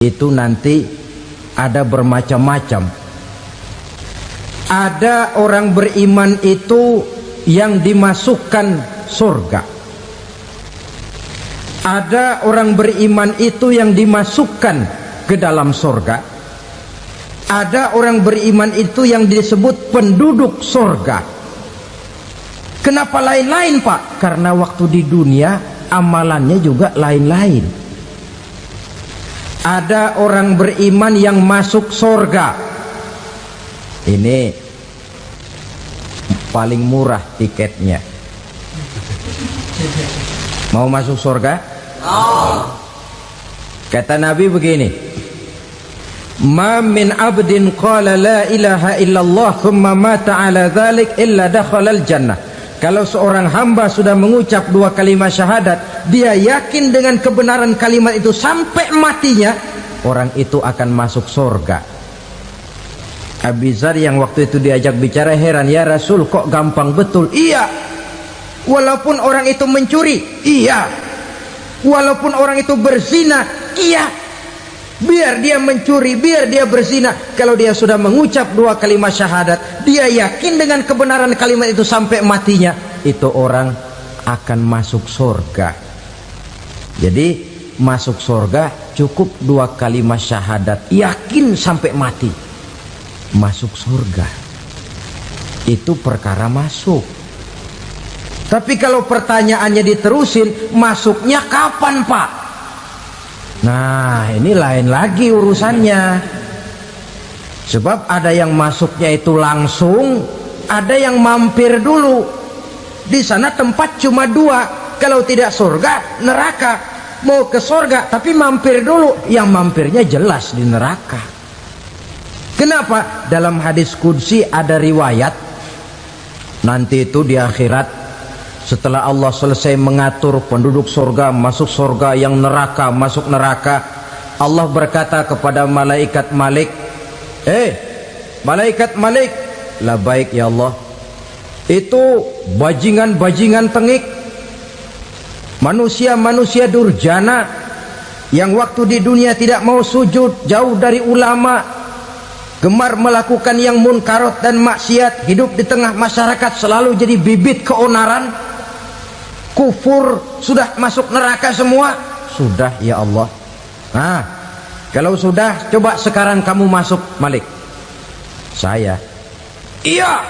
itu nanti ada bermacam-macam. Ada orang beriman itu yang dimasukkan surga. Ada orang beriman itu yang dimasukkan ke dalam surga. Ada orang beriman itu yang disebut penduduk surga. Kenapa lain-lain, Pak? Karena waktu di dunia amalannya juga lain-lain. Ada orang beriman yang masuk surga. Ini paling murah tiketnya. Mau masuk surga? Oh. Kata Nabi begini, ma min abdin qala la ilaha illallah thumma mata ala dhalik illa dakhalal jannah. Kalau seorang hamba sudah mengucap dua kalimat syahadat, dia yakin dengan kebenaran kalimat itu sampai matinya, orang itu akan masuk surga. Abi Dzar yang waktu itu diajak bicara heran, ya Rasul kok gampang betul? Iya. Walaupun orang itu mencuri, iya. Walaupun orang itu berzina, iya. Biar dia mencuri, biar dia berzina, kalau dia sudah mengucap dua kalimat syahadat, dia yakin dengan kebenaran kalimat itu sampai matinya, itu orang akan masuk surga. Jadi masuk surga cukup dua kalimat syahadat, yakin sampai mati, masuk surga. Itu perkara masuk. Tapi kalau pertanyaannya diterusin, masuknya kapan, Pak? Nah, ini lain lagi urusannya. Sebab ada yang masuknya itu langsung, ada yang mampir dulu. Di sana tempat cuma dua, kalau tidak surga, neraka. Mau ke surga tapi mampir dulu, yang mampirnya jelas di neraka. Kenapa? Dalam hadis qudsi ada riwayat, nanti itu di akhirat, setelah Allah selesai mengatur penduduk surga masuk surga, yang neraka masuk neraka, Allah berkata kepada malaikat Malik, malaikat Malik, labaik ya Allah, itu bajingan-bajingan tengik, manusia-manusia durjana yang waktu di dunia tidak mau sujud, jauh dari ulama, gemar melakukan yang munkarat dan maksiat, hidup di tengah masyarakat selalu jadi bibit keonaran, kufur, sudah masuk neraka semua. Sudah ya Allah. Nah, kalau sudah, coba sekarang kamu masuk, Malik. Saya, iya,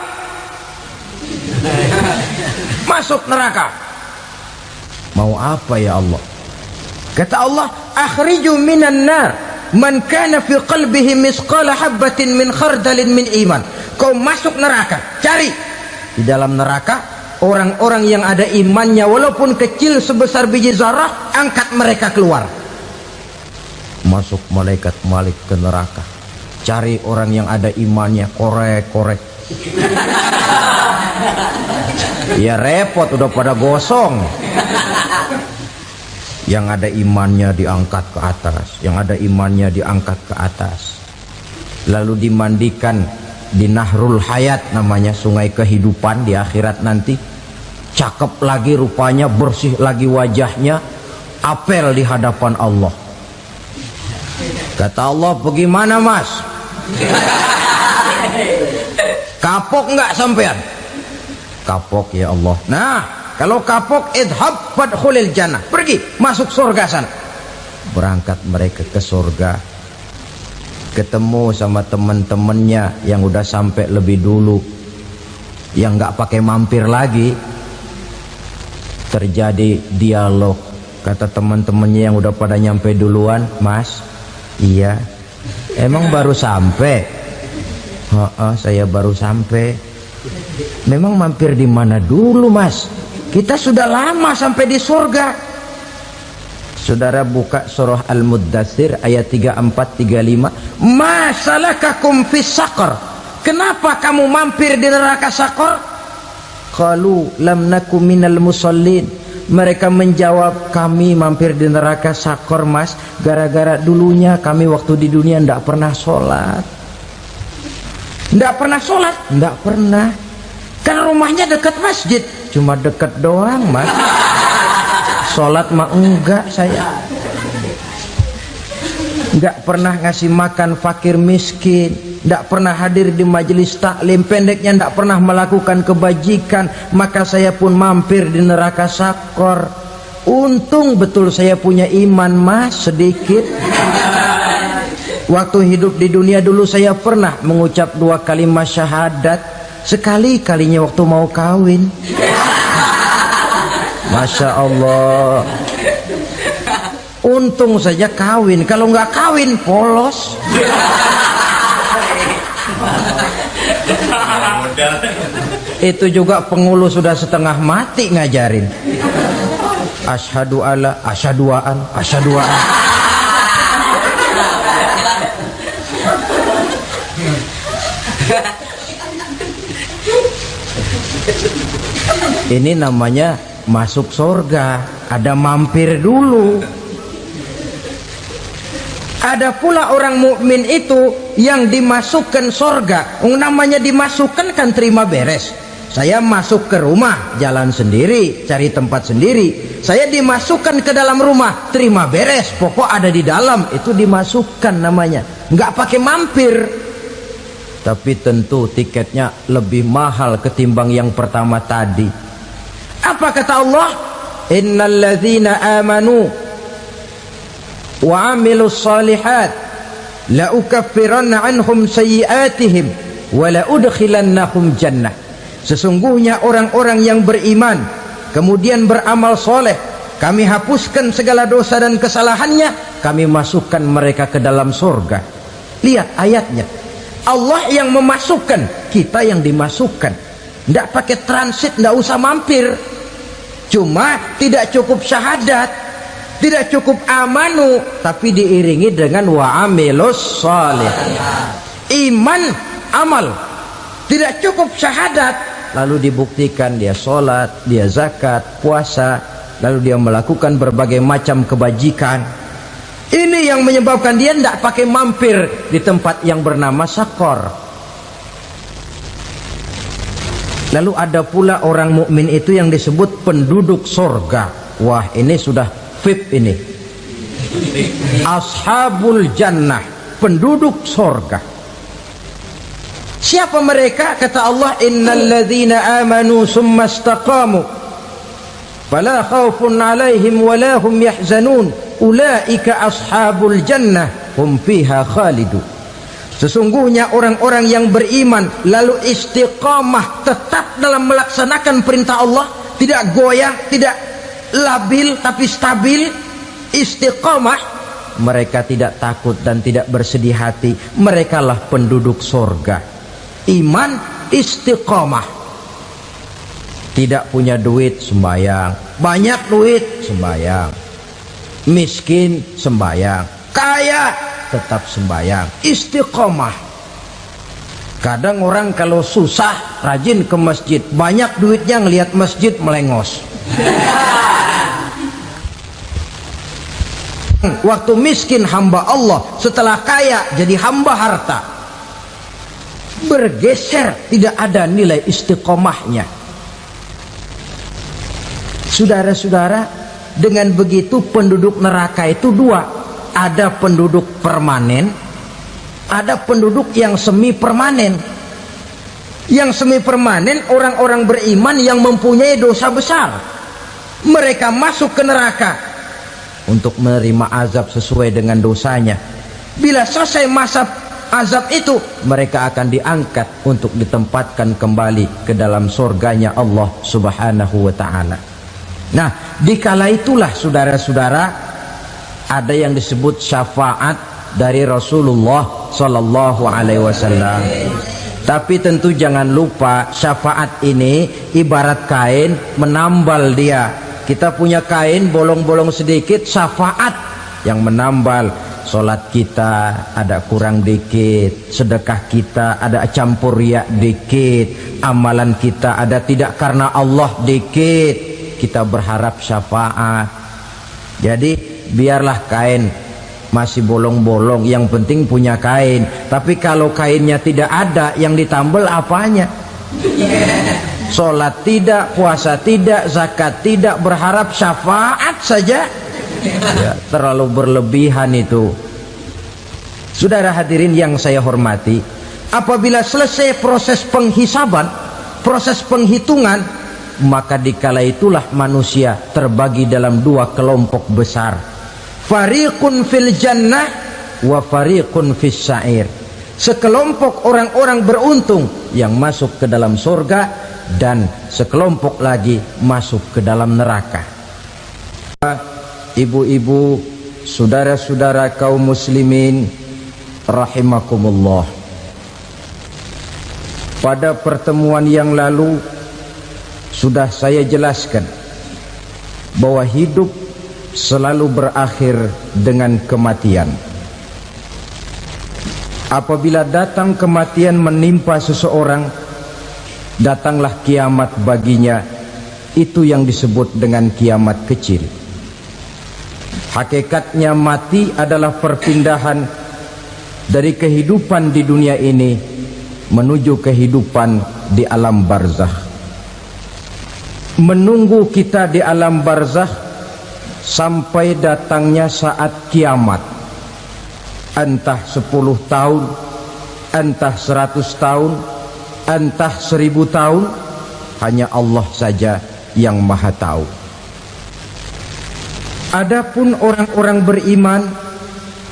masuk neraka. Mau apa ya Allah? Kata Allah, akhriju minan nar man kana fi qalbihi misqala habatin min khardalin min iman. Kau masuk neraka, cari di dalam neraka orang-orang yang ada imannya walaupun kecil sebesar biji zarah, angkat mereka keluar. Masuk malaikat Malik ke neraka, cari orang yang ada imannya, korek-korek. Ya repot, udah pada gosong. Yang ada imannya diangkat ke atas, yang ada imannya diangkat ke atas, lalu dimandikan di Nahrul Hayat, namanya sungai kehidupan di akhirat nanti. Cakep lagi rupanya, bersih lagi wajahnya, apel di hadapan Allah. Kata Allah, bagaimana Mas? Kapok nggak sampean? Kapok ya Allah. Nah, kalau kapok, idhab fadkhulil jannah, pergi masuk surga sana. Berangkat mereka ke surga, ketemu sama teman-temannya yang udah sampai lebih dulu, yang nggak pakai mampir lagi. Terjadi dialog. Kata teman-temannya yang udah pada nyampe duluan, Mas, iya, emang baru sampai? Saya baru sampai. Memang mampir di mana dulu, Mas? Kita sudah lama sampai di surga. Saudara buka surah Al-Muddatsir ayat 34-35. Ma salakakum fis saqar? Kenapa kamu mampir di neraka Saqar? Qalu lam naku minal musallin. Mereka menjawab, kami mampir di neraka Saqar, Mas, gara-gara dulunya kami waktu di dunia ndak pernah sholat. Ndak pernah sholat? Ndak pernah. Kan rumahnya dekat masjid, cuma dekat doang, Mas. Sholat mah enggak saya. nggak pernah ngasih makan fakir miskin, nggak pernah hadir di majelis taklim, pendeknya nggak pernah melakukan kebajikan, maka saya pun mampir di neraka sakor. Untung betul saya punya iman mas sedikit. Waktu hidup di dunia dulu saya pernah mengucap 2 kalimat syahadat, sekali-kalinya waktu mau kawin. Masya Allah. Untung saja kawin, kalau nggak kawin polos. Itu juga pengulu sudah setengah mati ngajarin. Asyhadu alla, asyaduaan, asyaduaan. Ini namanya masuk surga, ada mampir dulu. Ada pula orang mukmin itu yang dimasukkan surga. Namanya dimasukkan kan terima beres. Saya masuk ke rumah, jalan sendiri, cari tempat sendiri. Saya dimasukkan ke dalam rumah, terima beres, pokok ada di dalam, itu dimasukkan namanya. Nggak pakai mampir. Tapi tentu tiketnya lebih mahal ketimbang yang pertama tadi. Apa kata Allah? Innal ladzina amanu wa amilus salihat la ukaffiranna anhum sayyi'atihim wa la udkhilannahum jannah. Sesungguhnya orang-orang yang beriman kemudian beramal soleh, kami hapuskan segala dosa dan kesalahannya, kami masukkan mereka ke dalam surga. Lihat ayatnya, Allah yang memasukkan, kita yang dimasukkan. Tidak pakai transit, tidak usah mampir. Cuma tidak cukup syahadat, tidak cukup amanu, tapi diiringi dengan wa'amilus salih. Iman, amal. Tidak cukup syahadat, lalu dibuktikan dia sholat, dia zakat, puasa, lalu dia melakukan berbagai macam kebajikan. Ini yang menyebabkan dia tidak pakai mampir di tempat yang bernama sakor. Lalu ada pula orang mukmin itu yang disebut penduduk surga. Wah, ini sudah VIP ini. Ashabul jannah, penduduk surga. Siapa mereka? Kata Allah, innal ladzina amanu summa istaqamu fala khaufun 'alaihim wa la hum yahzanun ulaika ashabul jannah hum fiha khalidun. Sesungguhnya orang-orang yang beriman lalu istiqamah, tetap dalam melaksanakan perintah Allah, tidak goyah, tidak labil tapi stabil, istiqamah, mereka tidak takut dan tidak bersedih hati. Merekalah penduduk surga. Iman, istiqamah. Tidak punya duit, sembayang. Banyak duit, sembayang. Miskin, sembayang. Kaya, tetap sembayang. Istiqamah. Kadang orang kalau susah rajin ke masjid, banyak duitnya ngelihat masjid melengos. Waktu miskin hamba Allah, setelah kaya jadi hamba harta. Bergeser, tidak ada nilai istiqomahnya. Saudara-saudara, dengan begitu penduduk neraka itu dua. Ada penduduk permanen, ada penduduk yang semi permanen. Yang semi permanen orang-orang beriman yang mempunyai dosa besar. Mereka masuk ke neraka untuk menerima azab sesuai dengan dosanya. Bila selesai masa azab itu, mereka akan diangkat untuk ditempatkan kembali ke dalam surganya Allah Subhanahu wa ta'ala. Nah, dikala itulah saudara-saudara, ada yang disebut syafaat dari Rasulullah Sallallahu Alaihi Wasallam. Tapi tentu jangan lupa, syafaat ini ibarat kain menambal dia. Kita punya kain bolong-bolong sedikit, syafaat yang menambal. Solat kita ada kurang dikit, sedekah kita ada campur riak dikit, amalan kita ada tidak karena Allah dikit, kita berharap syafaat. Jadi biarlah kain masih bolong-bolong, yang penting punya kain. Tapi kalau kainnya tidak ada, yang ditambal apanya? Solat tidak, puasa tidak, zakat tidak, berharap syafaat saja. Ya, terlalu berlebihan itu. Saudara hadirin yang saya hormati, apabila selesai proses penghisaban, proses penghitungan, maka dikala itulah manusia terbagi dalam dua kelompok besar. Fariqun fil jannah wa fariqun fis sa'ir. Sekelompok orang-orang beruntung yang masuk ke dalam surga, dan sekelompok lagi masuk ke dalam neraka. Ibu-ibu, saudara-saudara kaum muslimin rahimakumullah, pada pertemuan yang lalu sudah saya jelaskan bahwa hidup selalu berakhir dengan kematian. Apabila datang kematian menimpa seseorang, datanglah kiamat baginya. Itu yang disebut dengan kiamat kecil. Hakikatnya mati adalah perpindahan dari kehidupan di dunia ini menuju kehidupan di alam barzakh. Menunggu kita di alam barzakh sampai datangnya saat kiamat, entah 10 tahun, entah 100 tahun, entah 1000 tahun, hanya Allah saja yang maha tahu. Adapun orang-orang beriman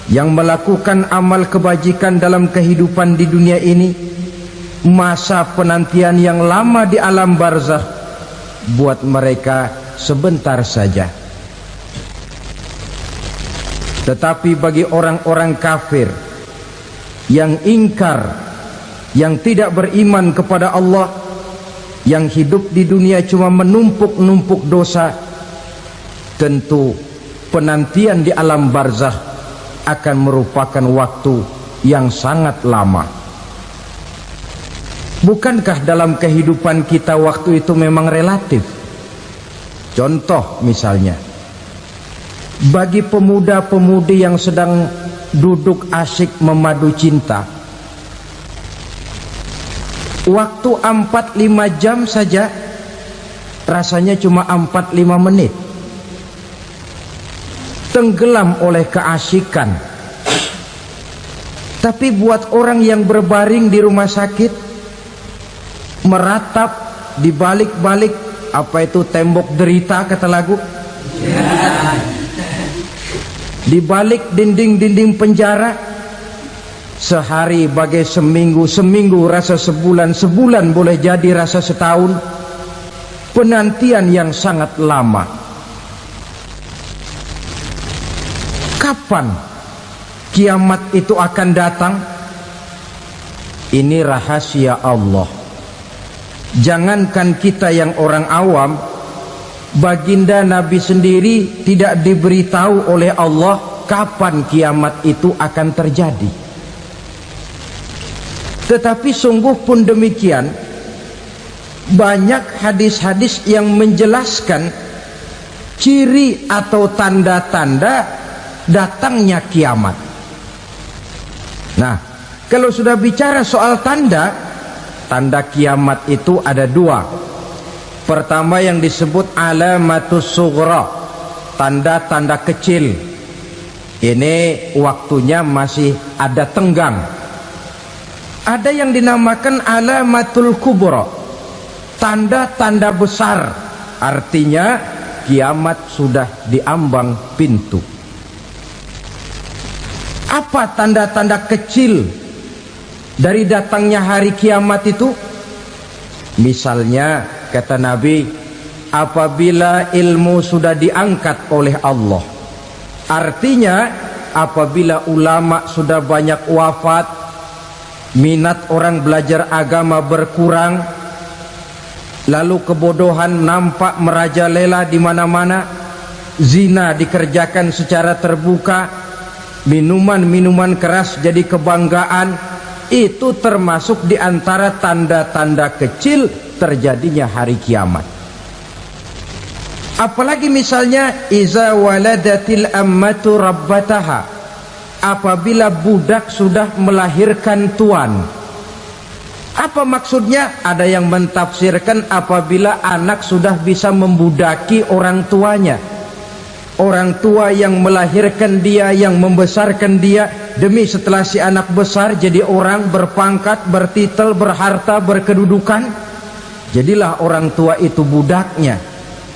yang melakukan amal kebajikan dalam kehidupan di dunia ini, masa penantian yang lama di alam barzakh buat mereka sebentar saja. Tetapi bagi orang-orang kafir yang ingkar, yang tidak beriman kepada Allah, yang hidup di dunia cuma menumpuk-numpuk dosa, tentu penantian di alam barzakh akan merupakan waktu yang sangat lama. Bukankah dalam kehidupan kita waktu itu memang relatif? Contoh misalnya, bagi pemuda-pemudi yang sedang duduk asyik memadu cinta, waktu 4-5 jam saja rasanya cuma 4-5 menit, tenggelam oleh keasikan. Tapi buat orang yang berbaring di rumah sakit, meratap di balik-balik apa itu tembok derita kata lagu, di balik dinding-dinding penjara, sehari bagai seminggu, seminggu rasa sebulan, sebulan boleh jadi rasa setahun. Penantian yang sangat lama. Kapan kiamat itu akan datang? Ini rahasia Allah. Jangankan kita yang orang awam, baginda Nabi sendiri tidak diberitahu oleh Allah kapan kiamat itu akan terjadi. Tetapi sungguh pun demikian, banyak hadis-hadis yang menjelaskan ciri atau tanda-tanda datangnya kiamat. Nah, kalau sudah bicara soal tanda kiamat itu ada dua. Pertama yang disebut alamatus sughra, tanda-tanda kecil. Ini waktunya masih ada tenggang. Ada yang dinamakan alamatul kubra, tanda-tanda besar, artinya kiamat sudah diambang pintu. Apa tanda-tanda kecil dari datangnya hari kiamat itu? Misalnya kata Nabi, apabila ilmu sudah diangkat oleh Allah, artinya apabila ulama sudah banyak wafat, minat orang belajar agama berkurang, lalu kebodohan nampak merajalela di mana-mana, zina dikerjakan secara terbuka, minuman-minuman keras jadi kebanggaan, itu termasuk di antara tanda-tanda kecil terjadinya hari kiamat. Apalagi misalnya iza waladatil ammatu rabbataha, apabila budak sudah melahirkan tuan. Apa maksudnya? Ada yang mentafsirkan apabila anak sudah bisa membudaki orang tuanya. Orang tua yang melahirkan dia, yang membesarkan dia, demi setelah si anak besar jadi orang berpangkat, bertitel, berharta, berkedudukan, jadilah orang tua itu budaknya.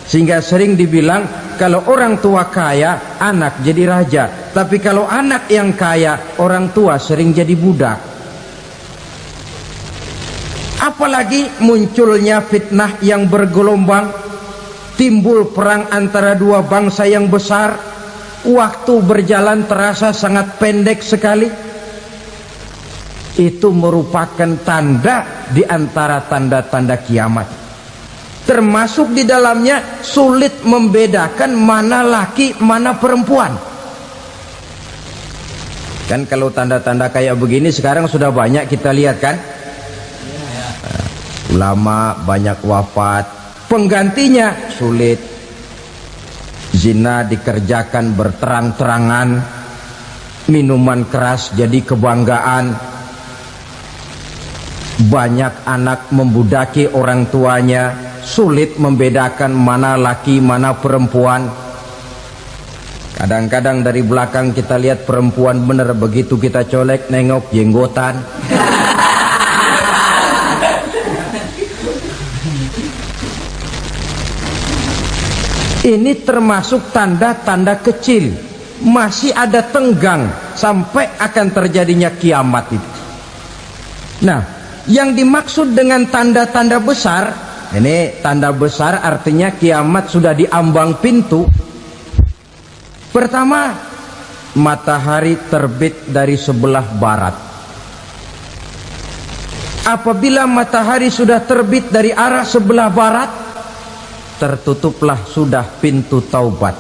Sehingga sering dibilang kalau orang tua kaya, anak jadi raja. Tapi kalau anak yang kaya, orang tua sering jadi budak. Apalagi munculnya fitnah yang bergelombang, timbul perang antara dua bangsa yang besar, waktu berjalan terasa sangat pendek sekali. Itu merupakan tanda di antara tanda-tanda kiamat. Termasuk di dalamnya sulit membedakan mana laki, mana perempuan. Kan kalau tanda-tanda kayak begini sekarang sudah banyak kita lihat kan. Ulama banyak wafat, penggantinya sulit. Zina dikerjakan berterang-terangan, minuman keras jadi kebanggaan, banyak anak membudaki orang tuanya, sulit membedakan mana laki mana perempuan. Kadang-kadang dari belakang kita lihat perempuan bener, begitu kita colek nengok jenggotan. Ini termasuk tanda-tanda kecil, masih ada tenggang sampai akan terjadinya kiamat itu. Nah, yang dimaksud dengan tanda-tanda besar, ini tanda besar artinya kiamat sudah di ambang pintu. Pertama, matahari terbit dari sebelah barat. Apabila matahari sudah terbit dari arah sebelah barat, tertutuplah sudah pintu taubat.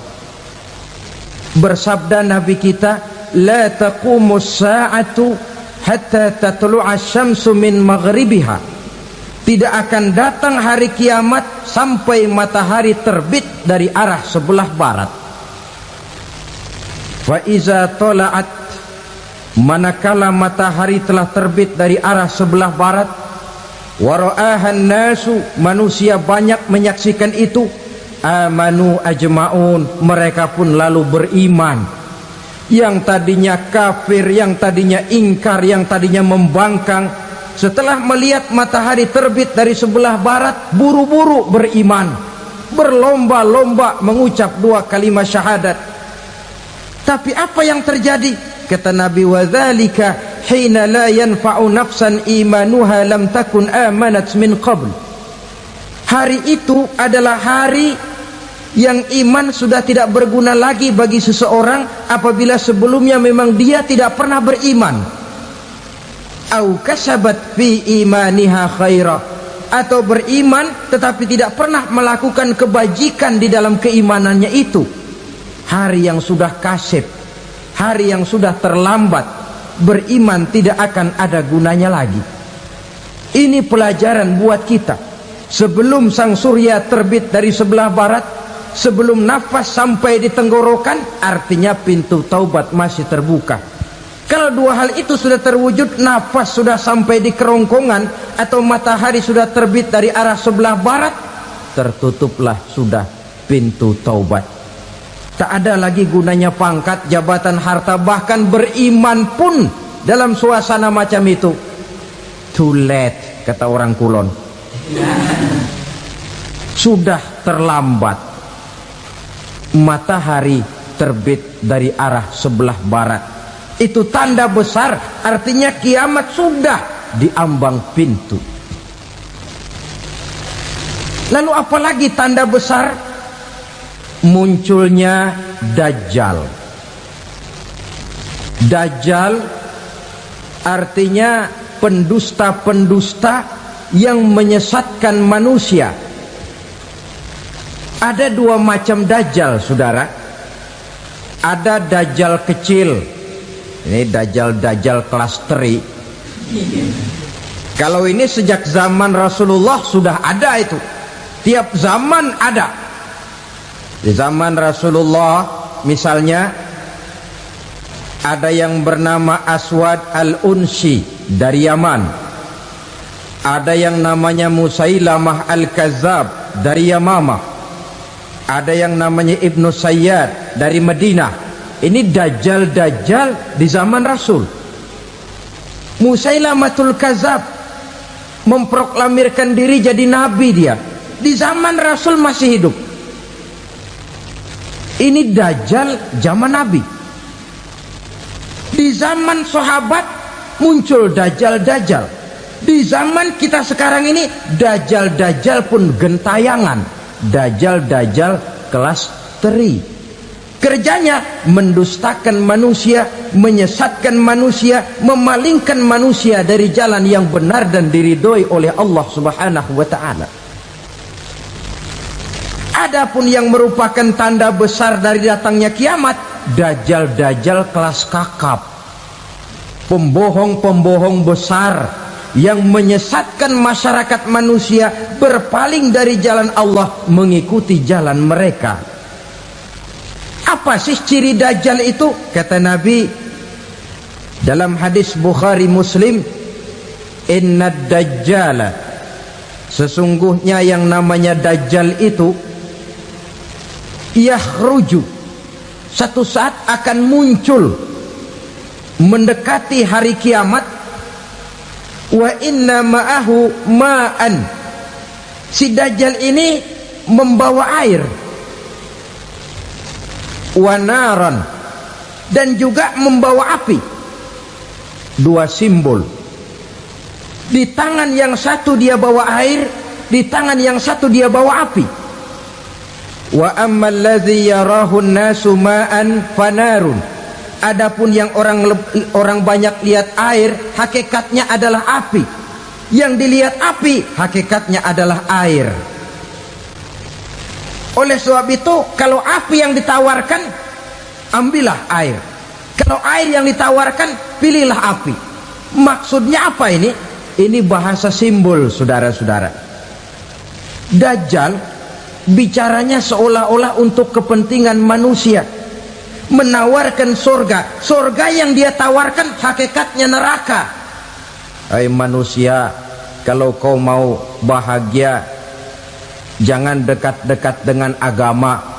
Bersabda Nabi kita, la taqumus sa'atu hatta tatlu'a syamsu min maghribiha. Tidak akan datang hari kiamat sampai matahari terbit dari arah sebelah barat. Fa iza tala'at, manakala matahari telah terbit dari arah sebelah barat, wara'ahan nasu, manusia banyak menyaksikan itu, amanu ajma'un, mereka pun lalu beriman. Yang tadinya kafir, yang tadinya ingkar, yang tadinya membangkang, setelah melihat matahari terbit dari sebelah barat, buru-buru beriman, berlomba-lomba mengucap dua kalimat syahadat. Tapi apa yang terjadi? Kata Nabi, wadzalika hina la yanfa'u nafsan imanuha lam takun amanat min qabl. Hari itu adalah hari yang iman sudah tidak berguna lagi bagi seseorang apabila sebelumnya memang dia tidak pernah beriman. Au kasabat fi imaniha khaira, atau beriman tetapi tidak pernah melakukan kebajikan di dalam keimanannya itu. Hari yang sudah kasib, hari yang sudah terlambat, beriman tidak akan ada gunanya lagi. Ini pelajaran buat kita. Sebelum sang surya terbit dari sebelah barat, sebelum nafas sampai di tenggorokan, artinya pintu taubat masih terbuka. Kalau dua hal itu sudah terwujud, nafas sudah sampai di kerongkongan atau matahari sudah terbit dari arah sebelah barat, tertutuplah sudah pintu taubat. Tak ada lagi gunanya pangkat, jabatan, harta, bahkan beriman pun dalam suasana macam itu too late, kata orang Kulon. Sudah terlambat. Matahari terbit dari arah sebelah barat, itu tanda besar, artinya kiamat sudah di ambang pintu. Lalu apalagi tanda besar? Munculnya Dajjal. Dajjal artinya pendusta-pendusta yang menyesatkan manusia. Ada dua macam Dajjal, saudara. Ada Dajjal kecil, ini Dajjal kelas teri. Kalau ini sejak zaman Rasulullah sudah ada itu. Tiap zaman ada. Di zaman Rasulullah misalnya ada yang bernama Aswad al-Unsi dari Yaman, ada yang namanya Musailamah al-Kazzab dari Yamamah, ada yang namanya Ibnu Sayyad dari Madinah, Ini dajjal-dajjal di zaman Rasul. Musailamatul Kadzab memproklamirkan diri jadi nabi, dia di zaman Rasul masih hidup. Ini dajjal zaman Nabi. Di zaman sahabat muncul dajjal-dajjal. Di zaman kita sekarang ini dajjal-dajjal pun gentayangan. Dajjal-dajjal kelas teri. Kerjanya mendustakan manusia, menyesatkan manusia, memalingkan manusia dari jalan yang benar dan diridhoi oleh Allah Subhanahu wa taala. Adapun yang merupakan tanda besar dari datangnya kiamat, dajjal-dajjal kelas kakap, pembohong-pembohong besar yang menyesatkan masyarakat manusia berpaling dari jalan Allah mengikuti jalan mereka. Apa sih ciri dajjal itu? Kata Nabi dalam hadis Bukhari Muslim, innad dajjala, sesungguhnya yang namanya dajjal itu yakhruju, satu saat akan muncul mendekati hari kiamat. Wa inna ma'ahu ma'an, si dajjal ini membawa air. Wa naran, dan juga membawa api. Dua simbol. Di tangan yang satu dia bawa air, di tangan yang satu dia bawa api. Wa ammal ladzi yarahu an-nasu ma'an fanarun, adapun yang orang banyak lihat air, hakikatnya adalah api. Yang dilihat api, hakikatnya adalah air. Oleh sebab itu, kalau api yang ditawarkan, ambillah air. Kalau air yang ditawarkan, pilihlah api. Maksudnya apa ini? Ini bahasa simbol, saudara-saudara. Dajjal bicaranya seolah-olah untuk kepentingan manusia, menawarkan surga. Surga yang dia tawarkan hakikatnya neraka. Hai manusia, kalau kau mau bahagia, jangan dekat-dekat dengan agama.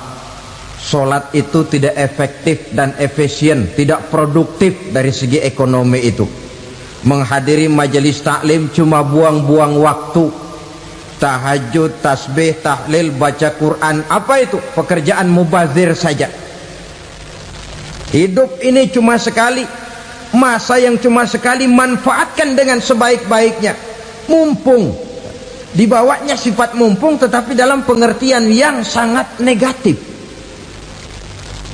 Sholat itu tidak efektif dan efisien, tidak produktif dari segi ekonomi itu. Menghadiri majelis taklim cuma buang-buang waktu. Tahajud, tasbih, tahlil, baca Quran, apa itu? Pekerjaan mubazir saja. Hidup ini cuma sekali, masa yang cuma sekali, manfaatkan dengan sebaik-baiknya. Mumpung, dibawanya sifat mumpung, tetapi dalam pengertian yang sangat negatif.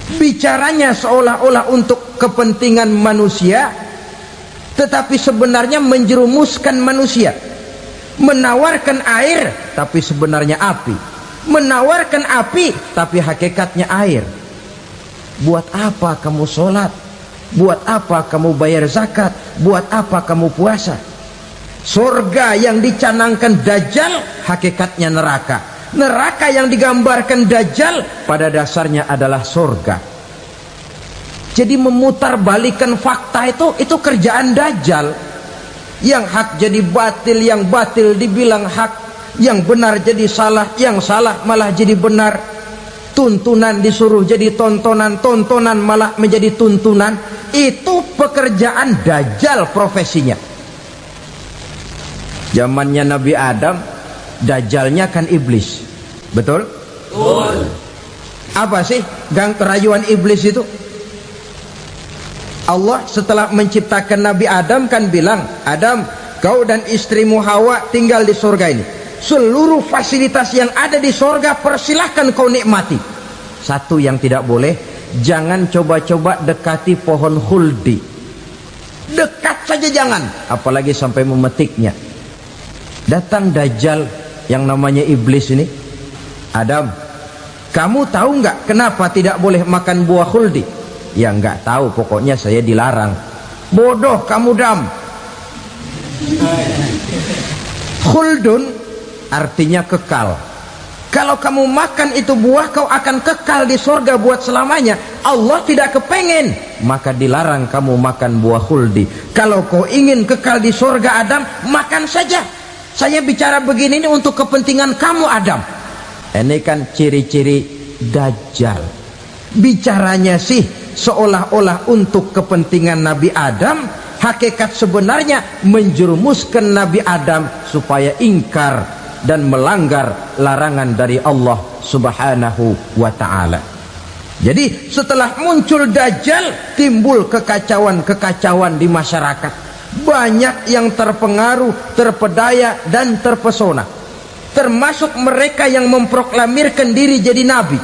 Bicaranya seolah-olah untuk kepentingan manusia, tetapi sebenarnya menjerumuskan manusia. Menawarkan air, tapi sebenarnya api. Menawarkan api, tapi hakikatnya air. Buat apa kamu sholat? Buat apa kamu bayar zakat? Buat apa kamu puasa? Surga yang dicanangkan dajjal, hakikatnya neraka. Neraka yang digambarkan dajjal, pada dasarnya adalah surga. Jadi memutarbalikan fakta itu kerjaan dajjal. Yang hak jadi batil, yang batil dibilang hak, yang benar jadi salah, yang salah malah jadi benar. Tuntunan disuruh jadi tontonan, tontonan malah menjadi tuntunan. Itu pekerjaan dajjal profesinya. Zamannya Nabi Adam, dajjalnya kan iblis. Betul? Betul. Apa sih rayuan iblis itu? Allah setelah menciptakan Nabi Adam kan bilang, Adam, kau dan istrimu Hawa tinggal di surga ini. Seluruh fasilitas yang ada di surga persilahkan kau nikmati. Satu yang tidak boleh, jangan coba-coba dekati pohon khuldi. Dekat saja jangan, apalagi sampai memetiknya. Datang dajjal yang namanya iblis ini. Adam, kamu tahu nggak kenapa tidak boleh makan buah khuldi? Ya nggak tahu, pokoknya saya dilarang. Bodoh kamu Dam. Khuldun artinya kekal. Kalau kamu makan itu buah, kau akan kekal di surga buat selamanya. Allah tidak kepengen, maka dilarang kamu makan buah khuldi. Kalau kau ingin kekal di surga Adam, makan saja. Saya bicara begini ini untuk kepentingan kamu Adam. Ini kan ciri-ciri dajjal. Bicaranya sih seolah-olah untuk kepentingan Nabi Adam, hakikat sebenarnya menjerumuskan Nabi Adam supaya ingkar dan melanggar larangan dari Allah Subhanahu wa ta'ala. Jadi setelah muncul Dajjal, timbul kekacauan-kekacauan di masyarakat. Banyak yang terpengaruh, terpedaya dan terpesona, termasuk mereka yang memproklamirkan diri jadi nabi,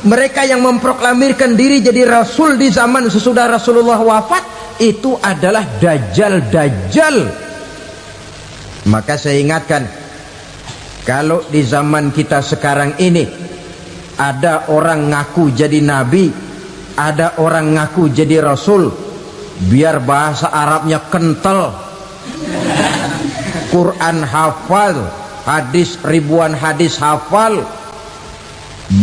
mereka yang memproklamirkan diri jadi rasul di zaman sesudah Rasulullah wafat. Itu adalah Dajjal. Maka saya ingatkan, kalau di zaman kita sekarang ini ada orang ngaku jadi nabi, ada orang ngaku jadi rasul, biar bahasa Arabnya kental, Quran hafal, hadis ribuan hadis hafal,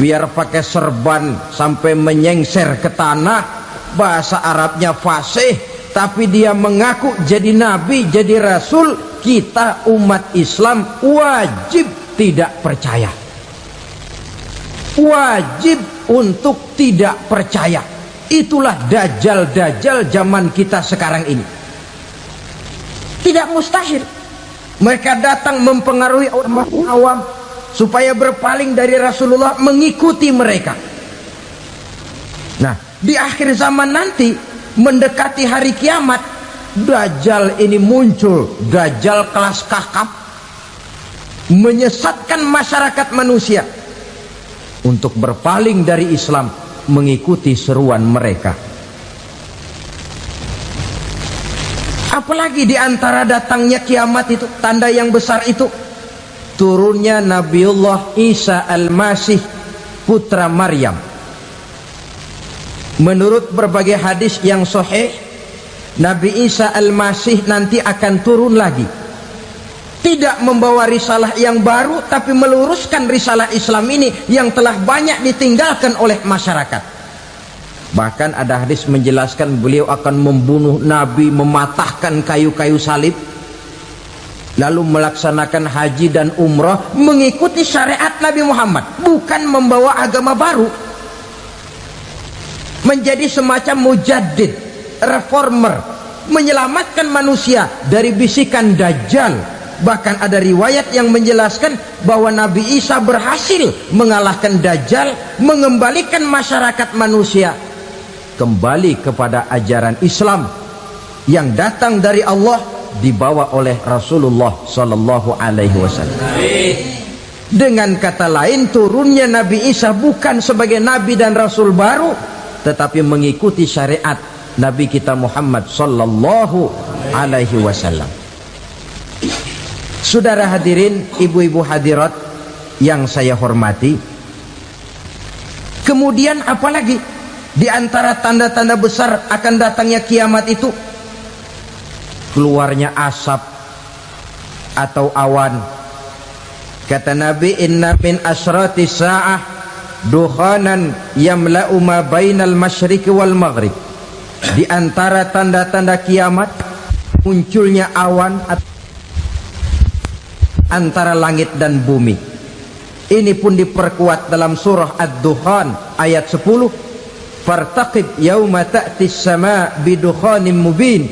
biar pakai serban sampai menyengser ke tanah, bahasa Arabnya fasih, tapi dia mengaku jadi nabi, jadi rasul, kita umat Islam wajib tidak percaya, wajib untuk tidak percaya. Itulah Dajjal zaman kita sekarang ini. Tidak mustahil mereka datang mempengaruhi orang awam supaya berpaling dari Rasulullah, mengikuti mereka. Nah, di akhir zaman nanti, mendekati hari kiamat, Dajjal ini muncul, Dajjal kelas kakap, menyesatkan masyarakat manusia untuk berpaling dari Islam, mengikuti seruan mereka. Apalagi di antara datangnya kiamat itu, tanda yang besar itu, turunnya Nabiullah Isa Al-Masih, putra Maryam. Menurut berbagai hadis yang sahih, Nabi Isa Al-Masih nanti akan turun lagi, tidak membawa risalah yang baru, tapi meluruskan risalah Islam ini yang telah banyak ditinggalkan oleh masyarakat. Bahkan ada hadis menjelaskan beliau akan membunuh Nabi, mematahkan kayu-kayu salib, lalu melaksanakan haji dan umrah mengikuti syariat Nabi Muhammad, bukan membawa agama baru, menjadi semacam mujaddid, reformer, menyelamatkan manusia dari bisikan Dajjal. Bahkan ada riwayat yang menjelaskan bahwa Nabi Isa berhasil mengalahkan Dajjal, mengembalikan masyarakat manusia kembali kepada ajaran Islam yang datang dari Allah, dibawa oleh Rasulullah Sallallahu Alaihi Wasallam. Dengan kata lain, turunnya Nabi Isa bukan sebagai Nabi dan Rasul baru, tetapi mengikuti syariat Nabi kita Muhammad Sallallahu Alaihi Wasallam. Saudara hadirin, ibu-ibu hadirat yang saya hormati, kemudian apalagi di antara tanda-tanda besar akan datangnya kiamat itu? Keluarnya asap atau awan. Kata Nabi, inna min asyrati sa'ah dukhanan yamla'u ma bainal masyriqi wal maghrib. Di antara tanda-tanda kiamat, munculnya awan antara langit dan bumi. Ini pun diperkuat dalam surah Ad-Dukhan ayat 10, fartaqib yauma ta'tis sama' bidukhanin mubin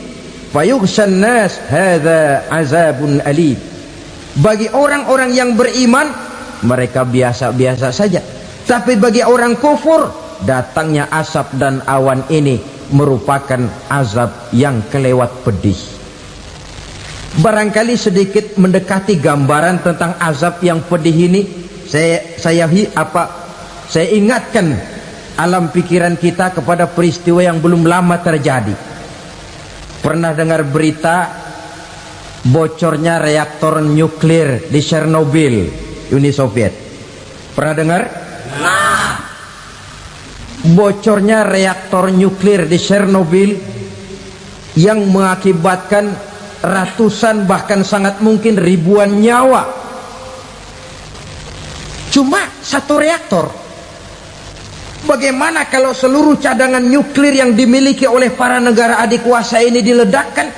fayughshan nas hadza azabun alim. Bagi orang-orang yang beriman, mereka biasa-biasa saja, tapi bagi orang kufur, datangnya asap dan awan ini merupakan azab yang kelewat pedih. Barangkali sedikit mendekati gambaran tentang azab yang pedih ini, saya ingatkan alam pikiran kita kepada peristiwa yang belum lama terjadi. Pernah dengar berita bocornya reaktor nuklir di Chernobyl, Uni Soviet? Pernah dengar? Nah, bocornya reaktor nuklir di Chernobyl yang mengakibatkan ratusan, bahkan sangat mungkin ribuan nyawa. Cuma satu reaktor. Bagaimana kalau seluruh cadangan nuklir yang dimiliki oleh para negara adik kuasa ini diledakkan?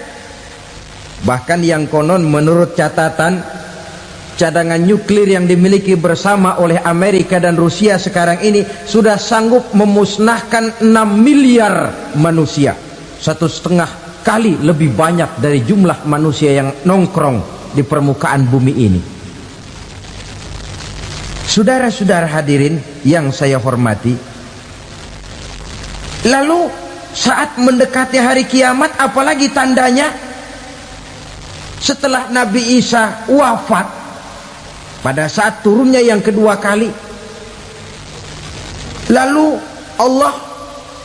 Bahkan yang konon menurut catatan cadangan nuklir yang dimiliki bersama oleh Amerika dan Rusia sekarang ini sudah sanggup memusnahkan 6 miliar manusia, 1,5 kali lebih banyak dari jumlah manusia yang nongkrong di permukaan bumi ini. Saudara-saudara hadirin yang saya hormati, lalu saat mendekati hari kiamat, apalagi tandanya setelah Nabi Isa wafat, pada saat turunnya yang kedua kali, lalu Allah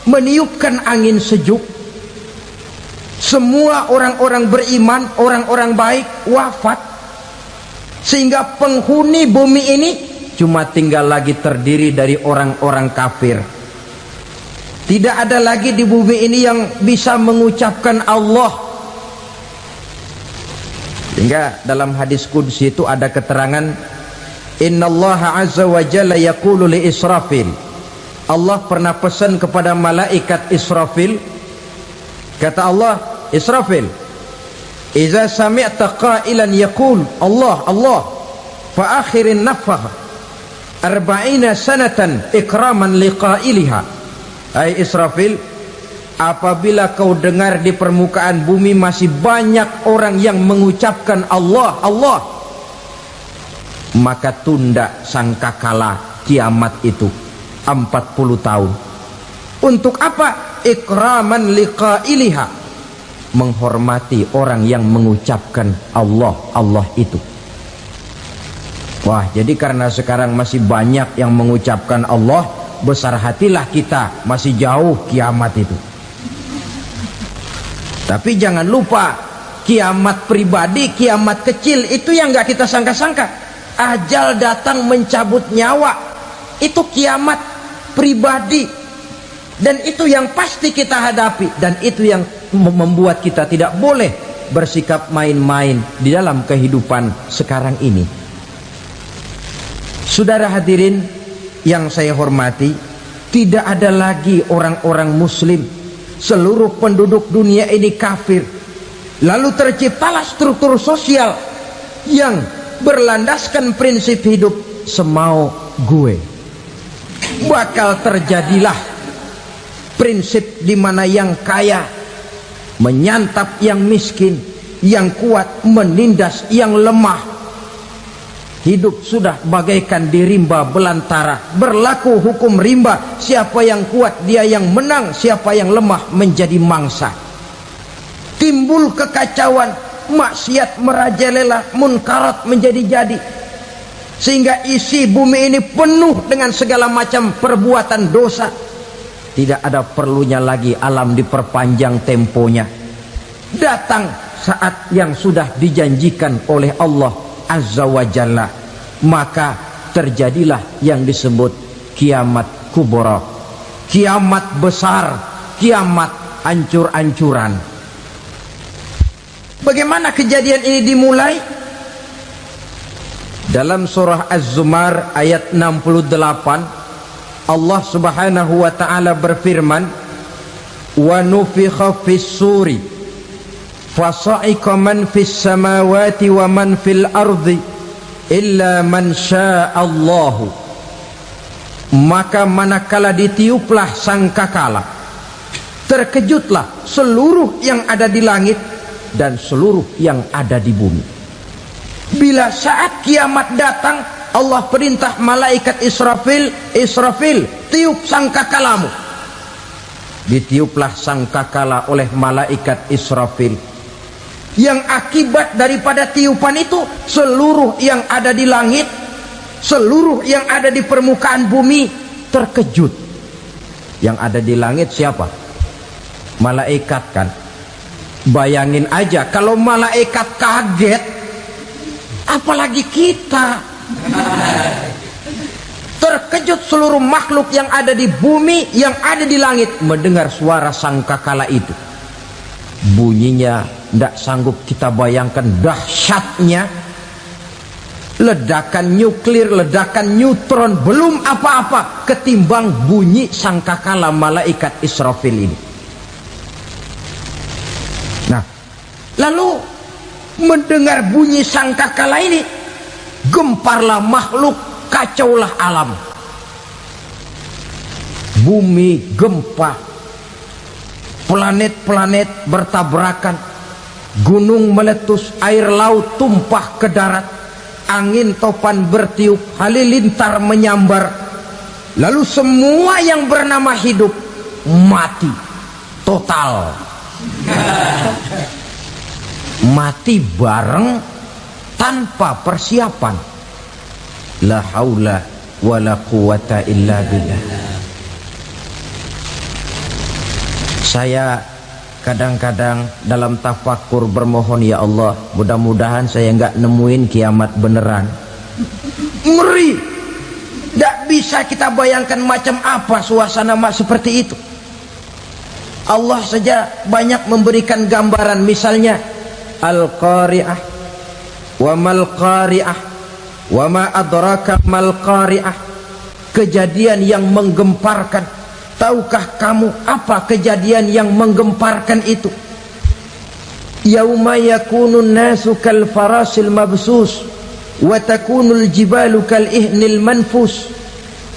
meniupkan angin sejuk, semua orang-orang beriman, orang-orang baik wafat, sehingga penghuni bumi ini cuma tinggal lagi terdiri dari orang-orang kafir. Tidak ada lagi di bumi ini yang bisa mengucapkan Allah. Hingga dalam hadis qudsi itu ada keterangan, innallaha azza wa jalla yaqulu li Israfil. Allah pernah pesan kepada malaikat Israfil, kata Allah, Israfil, idza sami'ta qailan yaqul Allah Allah fa akhirin nafakh 40 sanatan ikraman liqailiha. Hai Israfil, apabila kau dengar di permukaan bumi masih banyak orang yang mengucapkan Allah Allah, maka tunda sangkakala kiamat itu 40 tahun. Untuk apa? Ikraman liqailiha, menghormati orang yang mengucapkan Allah Allah itu. Wah, jadi karena sekarang masih banyak yang mengucapkan Allah, besar hatilah kita, masih jauh kiamat itu. Tapi jangan lupa, kiamat pribadi, kiamat kecil itu yang nggak kita sangka-sangka. Ajal datang mencabut nyawa, itu kiamat pribadi, dan itu yang pasti kita hadapi, dan itu yang membuat kita tidak boleh bersikap main-main di dalam kehidupan sekarang ini. Saudara hadirin yang saya hormati, tidak ada lagi orang-orang muslim, seluruh penduduk dunia ini kafir. Lalu terciptalah struktur sosial yang berlandaskan prinsip hidup semau gue. Bakal terjadilah prinsip di mana yang kaya menyantap yang miskin, yang kuat menindas yang lemah. Hidup sudah bagaikan di rimba belantara, berlaku hukum rimba, siapa yang kuat dia yang menang, siapa yang lemah menjadi mangsa. Timbul kekacauan, maksiat merajalela, munkarat menjadi-jadi, sehingga isi bumi ini penuh dengan segala macam perbuatan dosa. Tidak ada perlunya lagi alam diperpanjang temponya. Datang saat yang sudah dijanjikan oleh Allah Azza wa Jalla, maka terjadilah yang disebut kiamat kubra, kiamat besar, kiamat ancur-ancuran. Bagaimana kejadian ini dimulai? Dalam surah Az-Zumar ayat 68, Allah Subhanahu wa taala berfirman, wa nufikha fis suri fasa'iqa man fis samawati wa man fil ardi illa man sya'allahu. Maka manakala ditiuplah sangkakala, terkejutlah seluruh yang ada di langit dan seluruh yang ada di bumi. Bila saat kiamat datang, Allah perintah malaikat Israfil, Israfil, tiup sangkakalamu. Ditiuplah sangkakala oleh malaikat Israfil. Yang akibat daripada tiupan itu, seluruh yang ada di langit, seluruh yang ada di permukaan bumi terkejut. Yang ada di langit siapa? Malaikat kan. Bayangin aja kalau malaikat kaget, apalagi kita. Terkejut seluruh makhluk yang ada di bumi, yang ada di langit mendengar suara sangkakala itu. Bunyinya tidak sanggup kita bayangkan dahsyatnya. Ledakan nuklir, ledakan neutron belum apa-apa ketimbang bunyi sangkakala malaikat Israfil ini. Nah, lalu mendengar bunyi sangkakala ini, gemparlah makhluk, kacaulah alam. Bumi gempa, planet-planet bertabrakan, gunung meletus, air laut tumpah ke darat, angin topan bertiup, halilintar menyambar, lalu semua yang bernama hidup mati total. Mati bareng tanpa persiapan. La haula wala quwata illa billah. Saya kadang-kadang dalam tafakur bermohon, ya Allah, mudah-mudahan saya nggak nemuin kiamat beneran. Ngeri. Tidak bisa kita bayangkan macam apa suasana seperti itu. Allah saja banyak memberikan gambaran, misalnya Al-Qari'ah, wa mal qari'ah, wa ma adraka mal qari'ah. Kejadian yang menggemparkan. Tahukah kamu apa kejadian yang menggemparkan itu? Yauma yakunun nasu kal farasil mabsus wa takunul jibalu kal ihnil manfus.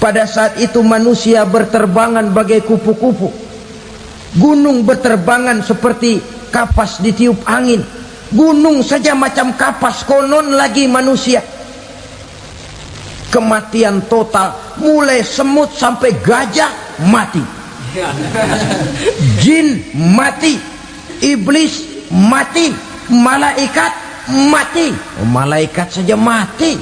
Pada saat itu manusia berterbangan bagai kupu-kupu, gunung berterbangan seperti kapas ditiup angin. Gunung saja macam kapas, konon lagi manusia. Kematian total, mulai semut sampai gajah mati, jin mati, iblis mati, malaikat mati. Oh, malaikat saja mati.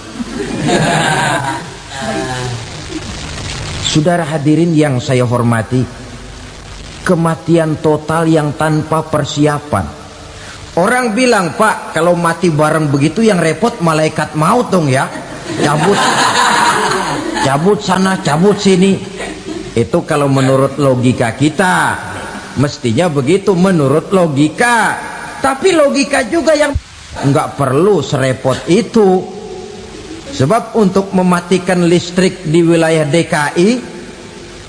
Saudara hadirin yang saya hormati, kematian total yang tanpa persiapan. Orang bilang, Pak, kalau mati bareng begitu yang repot malaikat maut dong ya, cabut sana, cabut sini. Itu kalau menurut logika kita, mestinya begitu menurut logika. Tapi logika juga yang nggak perlu serepot itu. Sebab untuk mematikan listrik di wilayah DKI,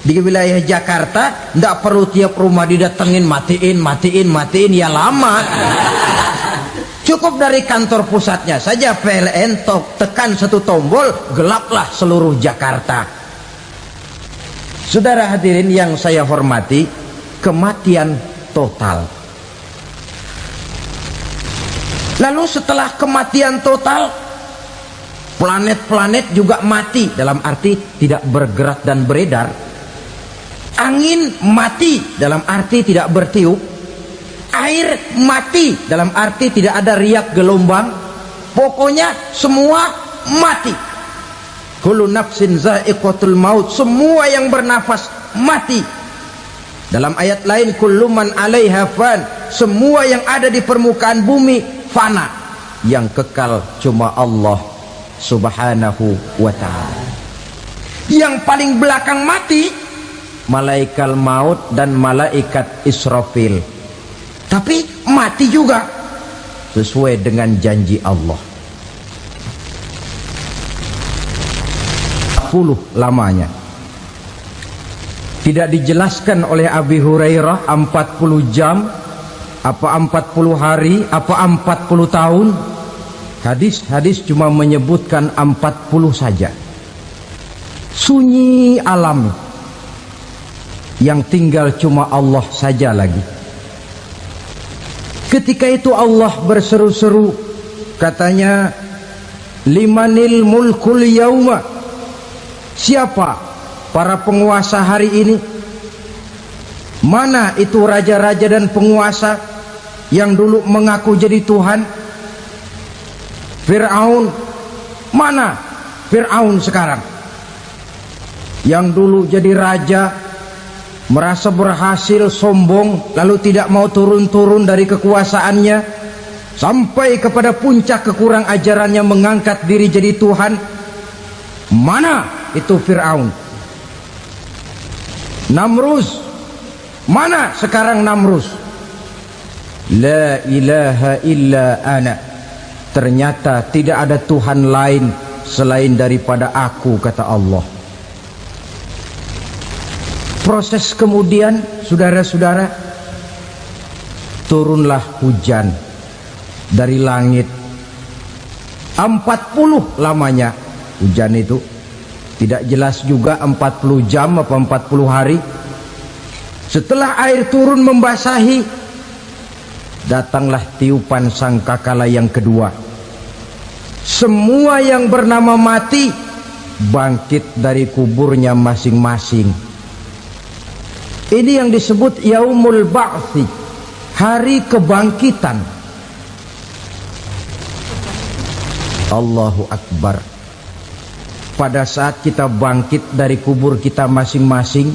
di wilayah Jakarta, nggak perlu tiap rumah didatengin, matiin, ya lama. Cukup dari kantor pusatnya saja PLN tekan satu tombol, gelaplah seluruh Jakarta. Saudara hadirin yang saya hormati, kematian total. Lalu setelah kematian total, planet-planet juga mati, dalam arti tidak bergerak dan beredar. Angin mati, dalam arti tidak bertiup. Air mati, dalam arti tidak ada riak gelombang. Pokoknya semua mati. Kullu nafsin za'iqatul maut, semua yang bernafas mati. Dalam ayat lain, kullu man 'alaiha fan, semua yang ada di permukaan bumi fana. Yang kekal cuma Allah Subhanahu wa ta'ala. Yang paling belakang mati malaikat maut dan malaikat Israfil. Tapi mati juga sesuai dengan janji Allah. 40 lamanya. Tidak dijelaskan oleh Abi Hurairah 40 jam, apa 40 hari, apa 40 tahun. Hadis-hadis cuma menyebutkan 40 saja. Sunyi alam, yang tinggal cuma Allah saja lagi. Ketika itu Allah berseru-seru, katanya, limanil mulkul yauma. Siapa para penguasa hari ini? Mana itu raja-raja dan penguasa yang dulu mengaku jadi Tuhan? Fir'aun. Mana Fir'aun sekarang? Yang dulu jadi raja, merasa berhasil, sombong, lalu tidak mau turun-turun dari kekuasaannya, sampai kepada puncak kekurang ajarannya mengangkat diri jadi Tuhan. Mana itu Fir'aun? Namrus. Mana sekarang Namrus? La ilaha illa ana. Ternyata tidak ada Tuhan lain selain daripada aku, kata Allah. Proses kemudian, saudara-saudara, turunlah hujan dari langit. 40 lamanya hujan itu. Tidak jelas juga 40 jam apa 40 hari. Setelah air turun membasahi, datanglah tiupan sangkakala yang kedua. Semua yang bernama mati bangkit dari kuburnya masing-masing. Ini yang disebut Yaumul Ba'thi, hari kebangkitan. Allahu Akbar. Pada saat kita bangkit dari kubur kita masing-masing,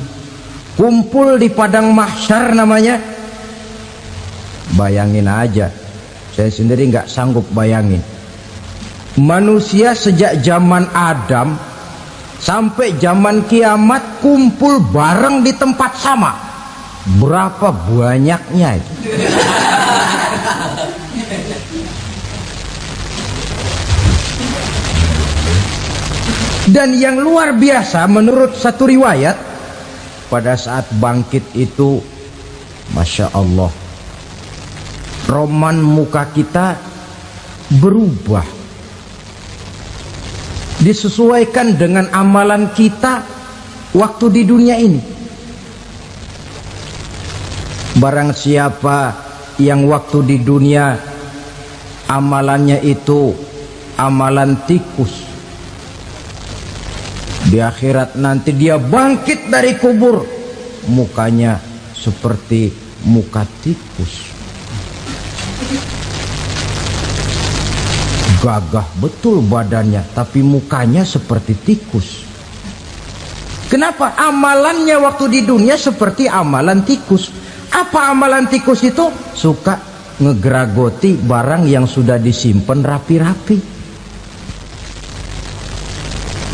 kumpul di padang mahsyar namanya. Bayangin aja, saya sendiri nggak sanggup bayangin. Manusia sejak zaman Adam sampai zaman kiamat kumpul bareng di tempat sama. Berapa banyaknya itu? Dan yang luar biasa menurut satu riwayat, pada saat bangkit itu, Masya Allah, roman muka kita berubah, disesuaikan dengan amalan kita waktu di dunia ini. Barang siapa yang waktu di dunia amalannya itu amalan tikus, di akhirat nanti dia bangkit dari kubur, mukanya seperti muka tikus. Gagah betul badannya, tapi mukanya seperti tikus. Kenapa? Amalannya waktu di dunia seperti amalan tikus. Apa amalan tikus itu? Suka ngegeragoti barang yang sudah disimpan rapi-rapi.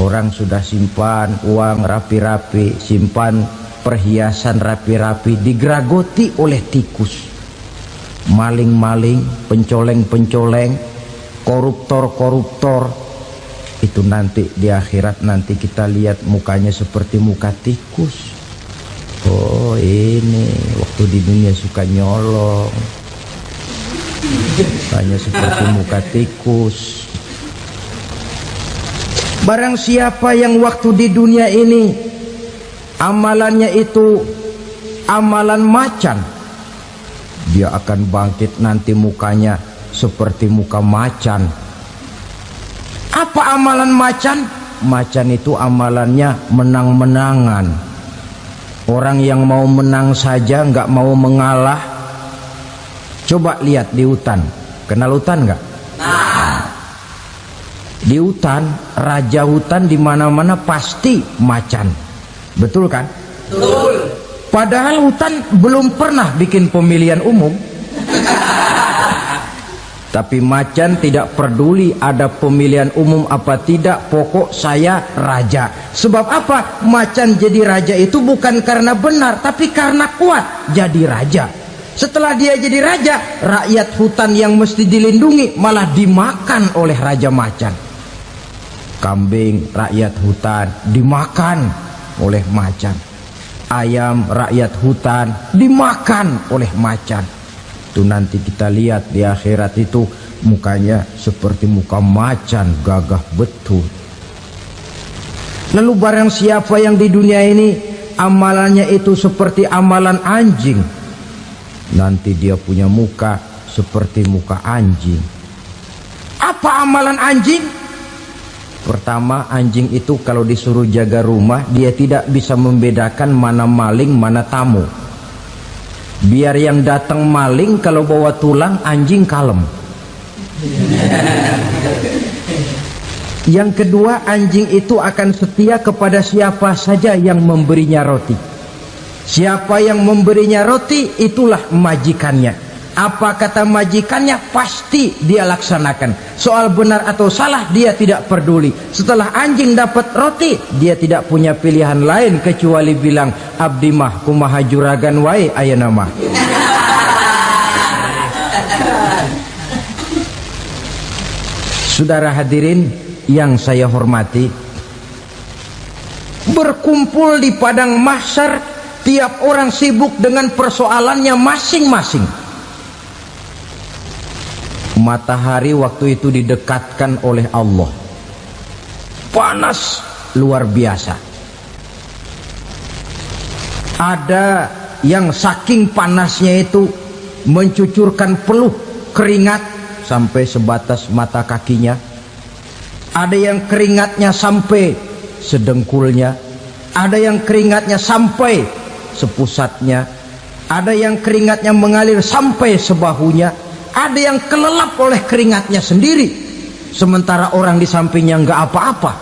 Orang sudah simpan uang rapi-rapi, simpan perhiasan rapi-rapi, digeragoti oleh tikus. Maling-maling, pencoleng-pencoleng, koruptor-koruptor, itu nanti di akhirat nanti kita lihat mukanya seperti muka tikus. Oh, ini waktu di dunia suka nyolong, mukanya seperti muka tikus. Barang siapa yang waktu di dunia ini amalannya itu amalan macan, dia akan bangkit nanti mukanya seperti muka macan. Apa amalan macan? Macan itu amalannya menang-menangan. Orang yang mau menang saja nggak mau mengalah. Coba lihat di hutan, kenal hutan nggak? Di hutan, raja hutan di mana-mana pasti macan, betul kan? Betul. Padahal hutan belum pernah bikin pemilihan umum. Tapi macan tidak peduli ada pemilihan umum apa tidak, pokok saya raja. Sebab apa? Macan jadi raja itu bukan karena benar, tapi karena kuat jadi raja. Setelah dia jadi raja, rakyat hutan yang mesti dilindungi malah dimakan oleh raja macan. Kambing rakyat hutan dimakan oleh macan. Ayam rakyat hutan dimakan oleh macan. Itu nanti kita lihat di akhirat itu mukanya seperti muka macan, gagah betul. Lalu barang siapa yang di dunia ini amalannya itu seperti amalan anjing, nanti dia punya muka seperti muka anjing. Apa amalan anjing? Pertama, anjing itu kalau disuruh jaga rumah, dia tidak bisa membedakan mana maling, mana tamu. Biar yang datang maling, kalau bawa tulang, anjing kalem. Yang kedua, anjing itu akan setia kepada siapa saja yang memberinya roti. Siapa yang memberinya roti, itulah majikannya. Apa kata majikannya, pasti dia laksanakan. Soal benar atau salah dia tidak peduli. Setelah anjing dapat roti, dia tidak punya pilihan lain kecuali bilang, abdi mah kumaha juragan wae ayeuna mah. Saudara hadirin yang saya hormati, berkumpul di padang mahsyar, tiap orang sibuk dengan persoalannya masing-masing. Matahari waktu itu didekatkan oleh Allah, panas luar biasa. Ada yang saking panasnya itu mencucurkan peluh keringat sampai sebatas mata kakinya. Ada yang keringatnya sampai sedengkulnya, ada yang keringatnya sampai sepusatnya, ada yang keringatnya mengalir sampai sebahunya, ada yang kelelap oleh keringatnya sendiri, sementara orang di sampingnya nggak apa-apa.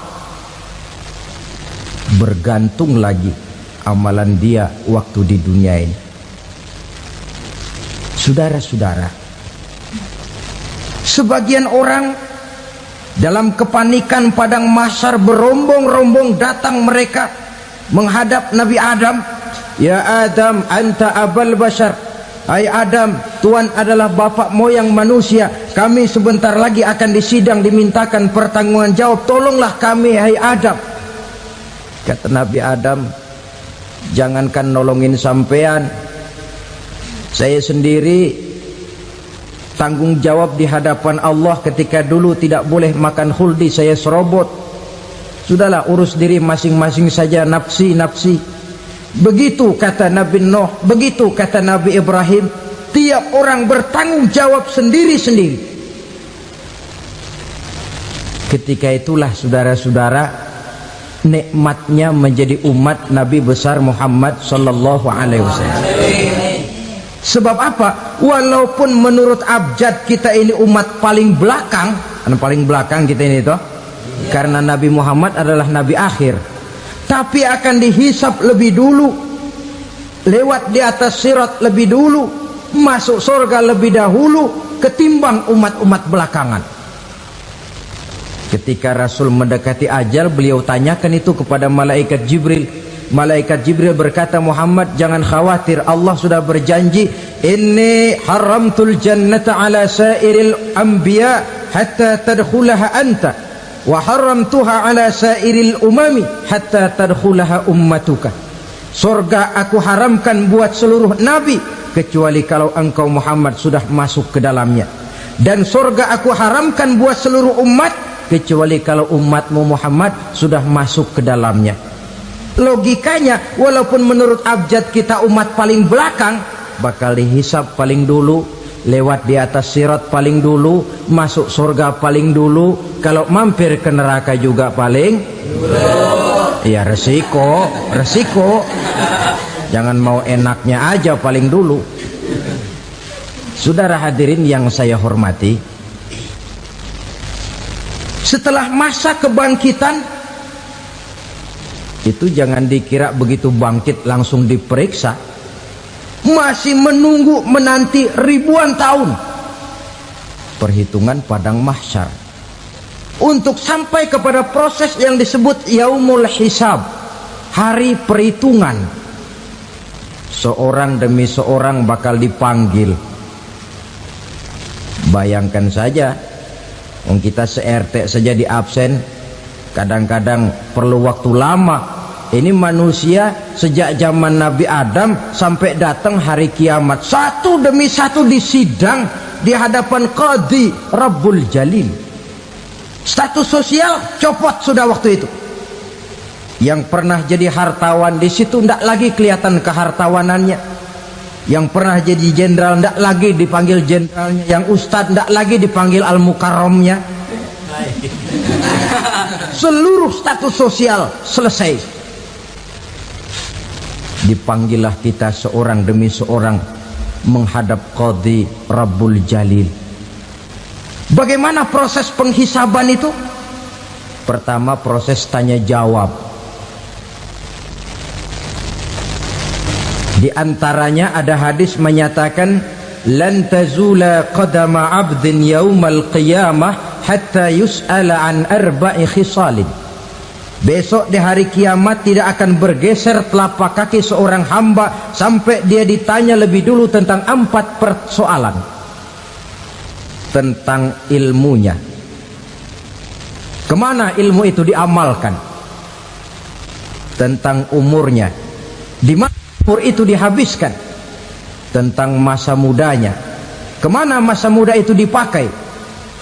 Bergantung lagi amalan dia waktu di dunia ini. Saudara-saudara, sebagian orang dalam kepanikan padang mahsyar berombong-rombong datang mereka menghadap Nabi Adam. Ya Adam, anta abal bashar. Hai Adam, Tuhan adalah bapak moyang manusia. Kami sebentar lagi akan disidang, dimintakan pertanggungan jawab. Tolonglah kami, hai Adam. Kata Nabi Adam, jangankan nolongin sampean, saya sendiri tanggung jawab di hadapan Allah. Ketika dulu tidak boleh makan khuldi, saya serobot. Sudahlah, urus diri masing-masing saja, nafsi. Begitu kata Nabi Nuh, begitu kata Nabi Ibrahim. Tiap orang bertanggung jawab sendiri-sendiri. Ketika itulah saudara-saudara, nikmatnya menjadi umat Nabi besar Muhammad sallallahu alaihi wasallam. Sebab apa? Walaupun menurut abjad kita ini umat paling belakang, paling belakang kita ini toh, karena Nabi Muhammad adalah Nabi akhir, tapi akan dihisap lebih dulu, lewat di atas sirat lebih dulu, masuk surga lebih dahulu ketimbang umat-umat belakangan. Ketika Rasul mendekati ajal, beliau tanyakan itu kepada malaikat Jibril. Malaikat Jibril berkata, Muhammad jangan khawatir, Allah sudah berjanji, inni haramtul jannata ala sairil anbiya hatta tadkhulaha anta wa haramtuha ala sairil umami hatta tadkhulaha ummatuka. Surga aku haramkan buat seluruh nabi kecuali kalau engkau Muhammad sudah masuk ke dalamnya, dan surga aku haramkan buat seluruh umat kecuali kalau umatmu Muhammad sudah masuk ke dalamnya. Logikanya, walaupun menurut abjad kita umat paling belakang, bakal dihisap paling dulu, lewat di atas sirat paling dulu, masuk surga paling dulu, kalau mampir ke neraka juga paling dulu. Ya resiko. Jangan mau enaknya aja paling dulu. Saudara hadirin yang saya hormati, setelah masa kebangkitan itu jangan dikira begitu bangkit langsung diperiksa. Masih menunggu menanti ribuan tahun perhitungan padang mahsyar untuk sampai kepada proses yang disebut yaumul hisab, hari perhitungan. Seorang demi seorang bakal dipanggil. Bayangkan saja, kita se-RT saja di absen, kadang-kadang perlu waktu lama. Ini manusia sejak zaman Nabi Adam sampai datang hari kiamat, satu demi satu disidang di hadapan Qadhi Rabbul Jalil. Status sosial copot sudah waktu itu. Yang pernah jadi hartawan di situ tidak lagi kelihatan kehartawanannya. Yang pernah jadi jenderal tidak lagi dipanggil jenderalnya. Yang ustadz tidak lagi dipanggil al-mukarramnya. Seluruh status sosial selesai. Dipanggillah kita seorang demi seorang menghadap Qadhi Rabbul Jalil. Bagaimana proses penghisaban itu? Pertama, proses tanya jawab. Di antaranya ada hadis menyatakan, lan tazula qadama 'abdin yaumal qiyamah hatta yus'ala an arba'i khisalin. Besok di hari kiamat tidak akan bergeser telapak kaki seorang hamba sampai dia ditanya lebih dulu tentang 4 persoalan. Tentang ilmunya, kemana ilmu itu diamalkan. Tentang umurnya, di mana umur itu dihabiskan. Tentang masa mudanya, kemana masa muda itu dipakai.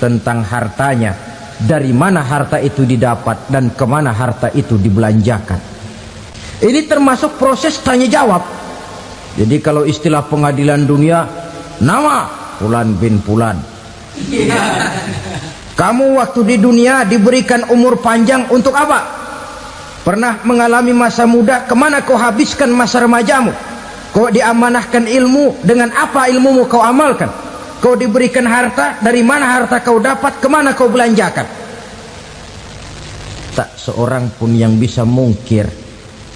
tentang hartanya, dari mana harta itu didapat dan kemana harta itu dibelanjakan. Ini termasuk proses tanya jawab. Jadi kalau istilah pengadilan dunia, nama Fulan bin Fulan. Kamu waktu di dunia diberikan umur panjang untuk apa? Pernah mengalami masa muda, kemana kau habiskan masa remajamu? Kau diamanahkan ilmu, dengan apa ilmumu kau amalkan? Kau diberikan harta, dari mana harta kau dapat, kemana kau belanjakan? Tak seorang pun yang bisa mungkir.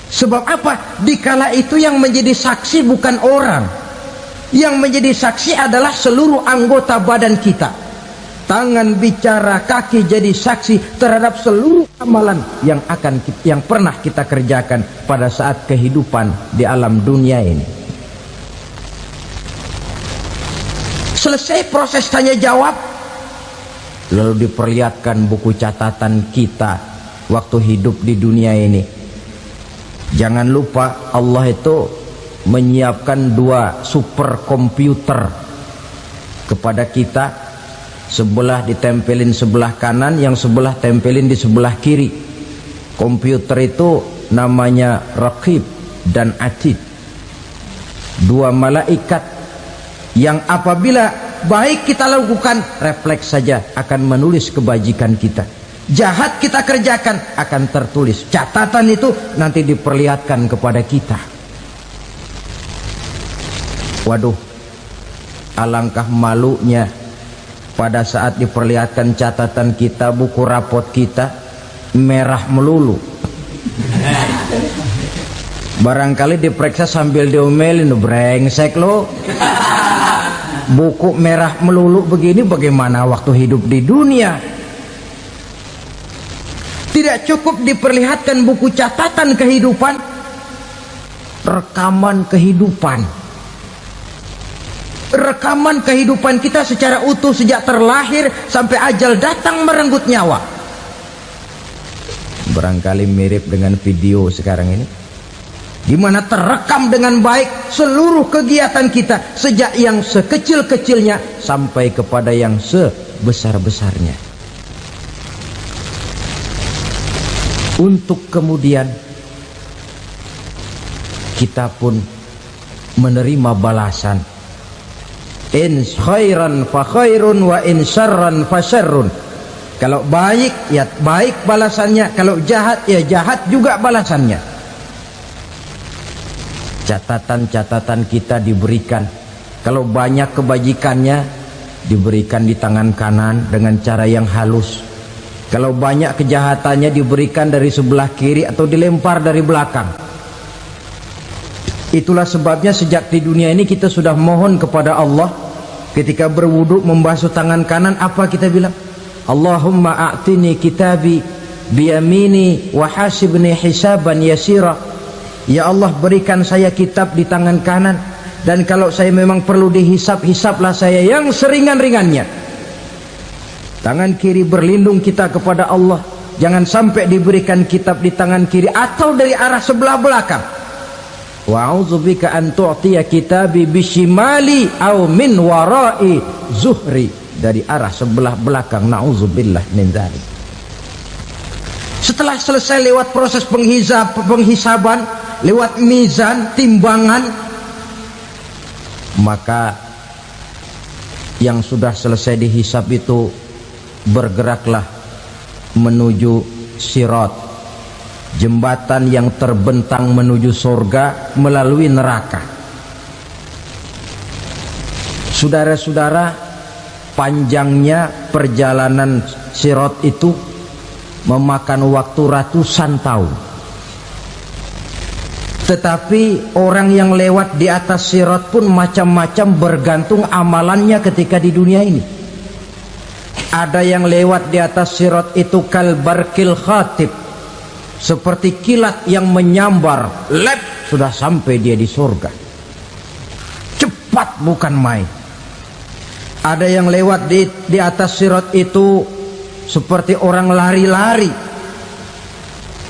Sebab apa? Dikala itu yang menjadi saksi bukan orang. Yang menjadi saksi adalah seluruh anggota badan kita. Tangan bicara, kaki jadi saksi terhadap seluruh amalan yang pernah kita kerjakan pada saat kehidupan di alam dunia ini. Selesai proses tanya jawab, lalu diperlihatkan buku catatan kita waktu hidup di dunia ini. Jangan lupa Allah itu menyiapkan 2 superkomputer kepada kita. Sebelah ditempelin sebelah kanan, yang sebelah tempelin di sebelah kiri. Komputer itu namanya Raqib dan Atid, 2 malaikat yang apabila baik kita lakukan, refleks saja akan menulis kebajikan kita. Jahat kita kerjakan, akan tertulis. Catatan itu nanti diperlihatkan kepada kita. Waduh, alangkah malunya pada saat diperlihatkan catatan kita, buku rapot kita merah melulu. Barangkali diperiksa sambil diomelin, brengsek lo. Buku merah melulu begini, bagaimana waktu hidup di dunia? Tidak cukup diperlihatkan buku catatan kehidupan, rekaman kehidupan. Rekaman kehidupan kita secara utuh sejak terlahir sampai ajal datang merenggut nyawa. Barangkali mirip dengan video sekarang ini, di mana terekam dengan baik seluruh kegiatan kita, sejak yang sekecil-kecilnya sampai kepada yang sebesar-besarnya. Untuk kemudian kita pun menerima balasan. In khairan fa khairun wa in syarran fa syarrun. Kalau baik ya baik balasannya, kalau jahat ya jahat juga balasannya. Catatan-catatan kita diberikan. Kalau banyak kebajikannya diberikan di tangan kanan dengan cara yang halus. Kalau banyak kejahatannya diberikan dari sebelah kiri atau dilempar dari belakang. Itulah sebabnya sejak di dunia ini kita sudah mohon kepada Allah. Ketika berwudu membasuh tangan kanan, apa kita bilang? Allahumma a'tini kitabi biyamini wa hasibni hisaban yasira. Ya Allah, berikan saya kitab di tangan kanan, dan kalau saya memang perlu dihisap, hisaplah saya yang seringan-ringannya. Tangan kiri berlindung kita kepada Allah, jangan sampai diberikan kitab di tangan kiri atau dari arah sebelah belakang. Wa a'udzubika an tu'tiya kitabi bishimali aw min wara'i zuhri, dari arah sebelah belakang. Na'udzubillah min dzalik. Setelah selesai lewat proses penghisaban, lewat mizan, timbangan, maka yang sudah selesai dihisab itu bergeraklah menuju sirat, jembatan yang terbentang menuju surga melalui neraka. Saudara-saudara, panjangnya perjalanan sirat itu memakan waktu ratusan tahun. Tetapi orang yang lewat di atas sirat pun macam-macam, bergantung amalannya ketika di dunia ini. Ada yang lewat di atas sirat itu kal barqil khatib, seperti kilat yang menyambar, lep, sudah sampai dia di surga. Cepat bukan main. Ada yang lewat di atas sirat itu seperti orang lari-lari.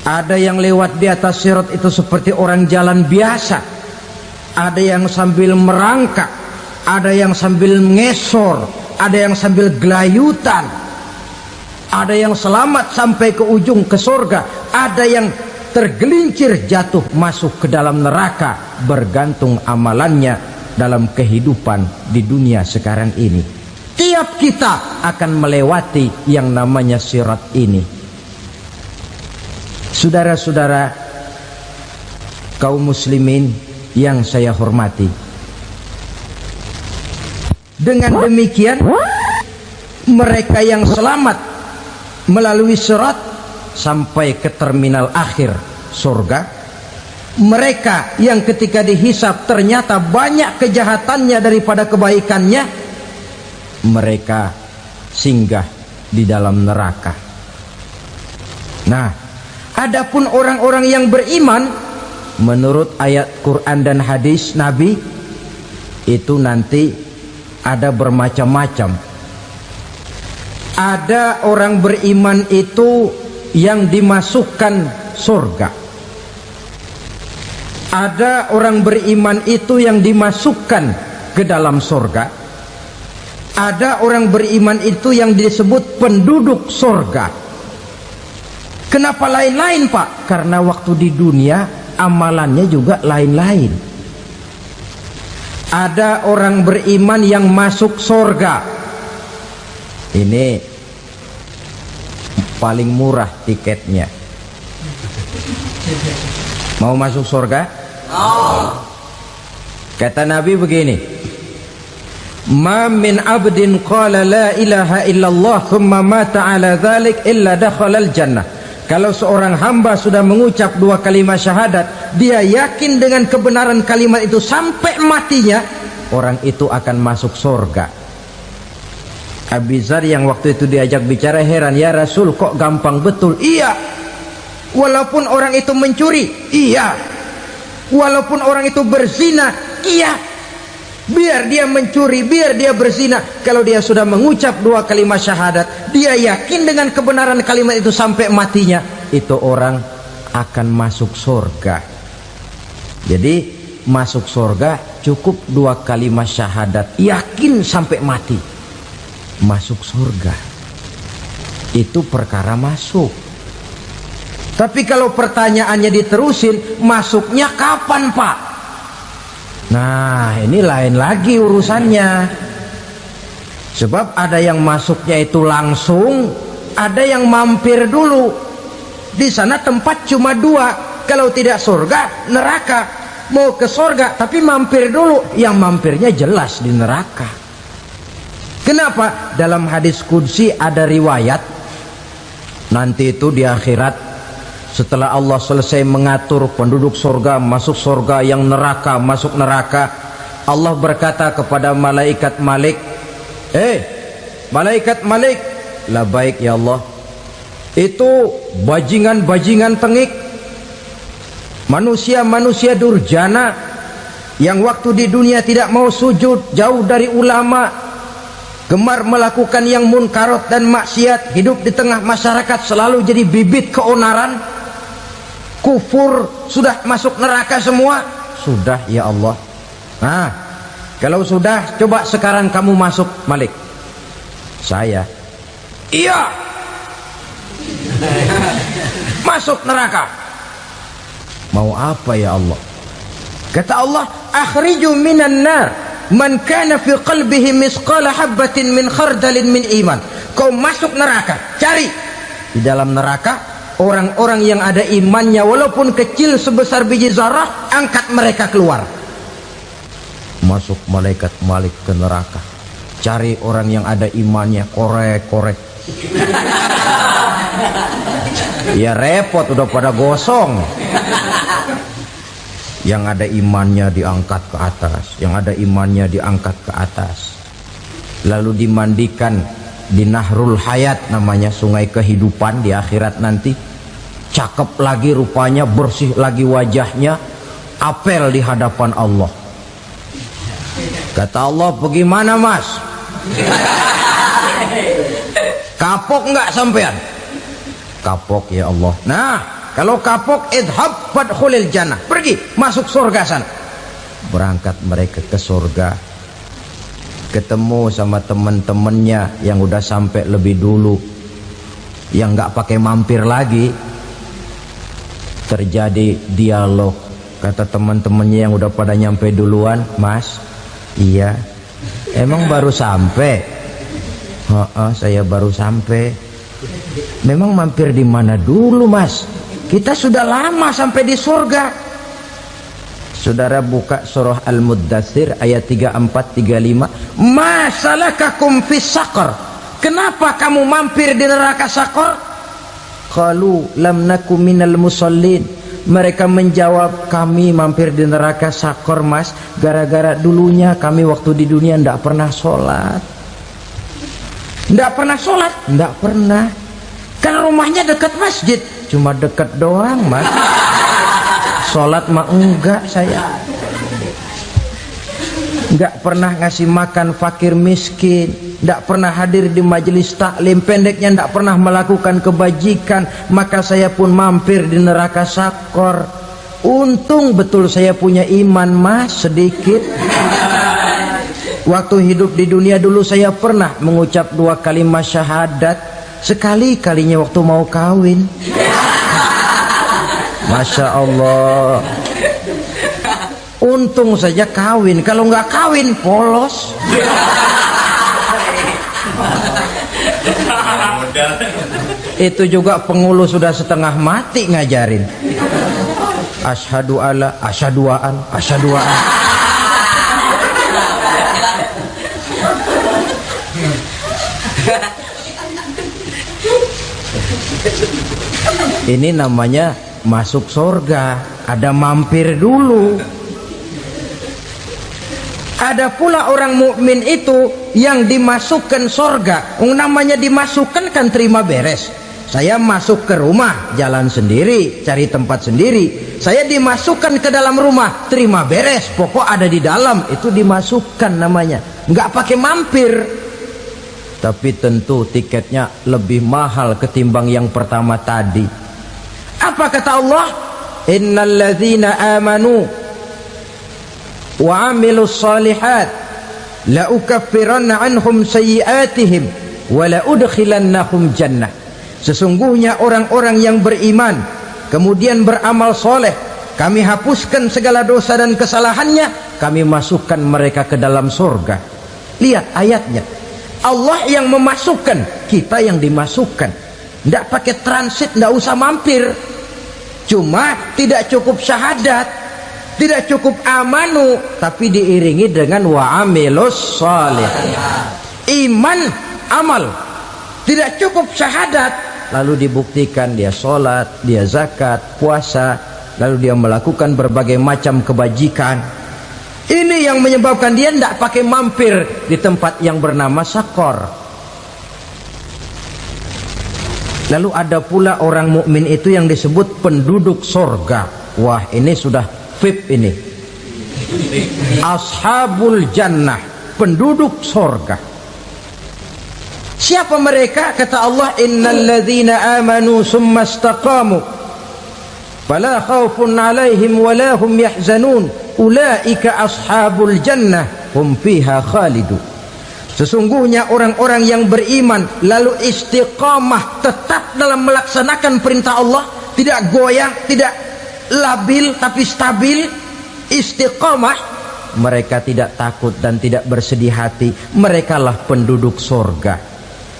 Ada yang lewat di atas sirat itu seperti orang jalan biasa. Ada yang sambil merangkak, ada yang sambil ngesor, ada yang sambil gelayutan, ada yang selamat sampai ke ujung ke surga, ada yang tergelincir jatuh masuk ke dalam neraka, bergantung amalannya dalam kehidupan di dunia sekarang ini. Tiap kita akan melewati yang namanya sirat ini. Saudara-saudara kaum muslimin yang saya hormati, dengan demikian mereka yang selamat melalui sirat sampai ke terminal akhir surga, mereka yang ketika dihisab ternyata banyak kejahatannya daripada kebaikannya, mereka singgah di dalam neraka. Nah, adapun orang-orang yang beriman menurut ayat Quran dan hadis Nabi itu nanti ada bermacam-macam. Ada orang beriman itu yang dimasukkan surga. Ada orang beriman itu yang dimasukkan ke dalam surga. Ada orang beriman itu yang disebut penduduk surga. Kenapa lain-lain, Pak? Karena waktu di dunia amalannya juga lain-lain. Ada orang beriman yang masuk surga. Ini paling murah tiketnya. Mau masuk surga? Kata Nabi begini, ma min abdin qala la ilaha illallah thumma mata ala dhalik illa dakhalal jannah. Kalau seorang hamba sudah mengucap dua kalimat syahadat, dia yakin dengan kebenaran kalimat itu sampai matinya, orang itu akan masuk surga. Abi Dzar yang waktu itu diajak bicara heran, ya Rasul kok gampang betul? Iya, walaupun orang itu mencuri, iya, walaupun orang itu berzina, iya. Biar dia mencuri, biar dia berzina, kalau dia sudah mengucap dua kalimat syahadat, dia yakin dengan kebenaran kalimat itu sampai matinya, itu orang akan masuk surga. Jadi masuk surga cukup dua kalimat syahadat, yakin sampai mati, masuk surga. Itu perkara masuk. Tapi kalau pertanyaannya diterusin, masuknya kapan, Pak? Nah, ini lain lagi urusannya. Sebab ada yang masuknya itu langsung, ada yang mampir dulu. Di sana tempat cuma dua, kalau tidak surga, neraka. Mau ke surga tapi mampir dulu, yang mampirnya jelas di neraka. Kenapa? Dalam hadis qudsi ada riwayat, nanti itu di akhirat, setelah Allah selesai mengatur penduduk surga masuk surga, yang neraka masuk neraka, Allah berkata kepada malaikat Malik, malaikat Malik, labaik ya Allah, itu bajingan-bajingan tengik, manusia-manusia durjana yang waktu di dunia tidak mau sujud, jauh dari ulama, gemar melakukan yang munkarat dan maksiat, hidup di tengah masyarakat selalu jadi bibit keonaran, kufur, sudah masuk neraka semua. Sudah ya Allah. Nah, kalau sudah, coba sekarang kamu masuk, Malik. Saya, iya, masuk neraka. Mau apa ya Allah? Kata Allah, akhriju minan nar man kana fi qalbihi misqala habbatin min khardalin min iman. Kau masuk neraka, cari di dalam neraka orang-orang yang ada imannya walaupun kecil sebesar biji zarah, angkat mereka keluar. Masuk malaikat Malik ke neraka, cari orang yang ada imannya, korek-korek. Ya repot, udah pada gosong. Yang ada imannya diangkat ke atas, yang ada imannya diangkat ke atas, lalu dimandikan di Nahrul Hayat, namanya sungai kehidupan di akhirat nanti. Cakep lagi rupanya, bersih lagi wajahnya, apel di hadapan Allah. Kata Allah, bagaimana mas? Kapok nggak sampean? Kapok ya Allah. Nah, kalau kapok, idhab fadkhulil jannah, pergi masuk surga sana. Berangkat mereka ke surga. ketemu sama teman-temannya yang udah sampai lebih dulu, yang nggak pakai mampir lagi. Terjadi dialog. Kata teman-temannya yang udah pada nyampe duluan, "Mas, iya, emang baru sampai?" Saya baru sampai." "Memang mampir di mana dulu, Mas? Kita sudah lama sampai di surga." Saudara buka surah Al-Muddatsir ayat 34-35. "Ma salakakum fis saqar?" Kenapa kamu mampir di neraka Saqar? Qalu lam naku minal musallin. Mereka menjawab, kami mampir di neraka Saqar, Mas, gara-gara dulunya kami waktu di dunia ndak pernah sholat. Ndak pernah sholat? Ndak pernah. Kan rumahnya dekat masjid. Cuma dekat doang, Mas. Sholat mah enggak saya. Enggak pernah ngasih makan fakir miskin, enggak pernah hadir di majelis taklim, pendeknya enggak pernah melakukan kebajikan. Maka saya pun mampir di neraka Saqar. Untung betul saya punya iman, Mas, sedikit. Waktu hidup di dunia dulu saya pernah mengucap 2 kalimat syahadat. Sekali-kalinya waktu mau kawin. Masya Allah. Untung saja kawin. Kalau nggak kawin polos. Itu juga pengulu sudah setengah mati ngajarin. Asyhadu alla, asyaduaan, asyaduaan. Ini namanya masuk surga, ada mampir dulu. Ada pula orang mukmin itu yang dimasukkan surga. Namanya dimasukkan kan terima beres. Saya masuk ke rumah, jalan sendiri, cari tempat sendiri. Saya dimasukkan ke dalam rumah, terima beres, pokok ada di dalam, itu dimasukkan namanya. Nggak pakai mampir. Tapi tentu tiketnya lebih mahal ketimbang yang pertama tadi. Apa kata Allah? Innal ladzina amanu wa amilus salihat la ukaffiranna anhum sayyi'atihim wa la udkhilannahum jannah. Sesungguhnya orang-orang yang beriman kemudian beramal soleh, kami hapuskan segala dosa dan kesalahannya, kami masukkan mereka ke dalam surga. Lihat ayatnya, Allah yang memasukkan, kita yang dimasukkan. Tidak pakai transit, tidak usah mampir. Cuma tidak cukup syahadat, tidak cukup amanu, tapi diiringi dengan wa'amilus salih. Iman, amal. Tidak cukup syahadat, lalu dibuktikan dia sholat, dia zakat, puasa, lalu dia melakukan berbagai macam kebajikan. Ini yang menyebabkan dia tidak pakai mampir di tempat yang bernama Saqar. Lalu ada pula orang mukmin itu yang disebut penduduk surga. Wah, ini sudah VIP ini. Ashabul jannah, penduduk surga. Siapa mereka? Kata Allah, innal ladzina amanu summa istaqamu fala khaufun alaihim wala hum yahzanun ulaika ashabul jannah hum fiha khalidun. Sesungguhnya orang-orang yang beriman lalu istiqamah, tetap dalam melaksanakan perintah Allah, tidak goyang, tidak labil tapi stabil, istiqamah, mereka tidak takut dan tidak bersedih hati. Merekalah penduduk surga.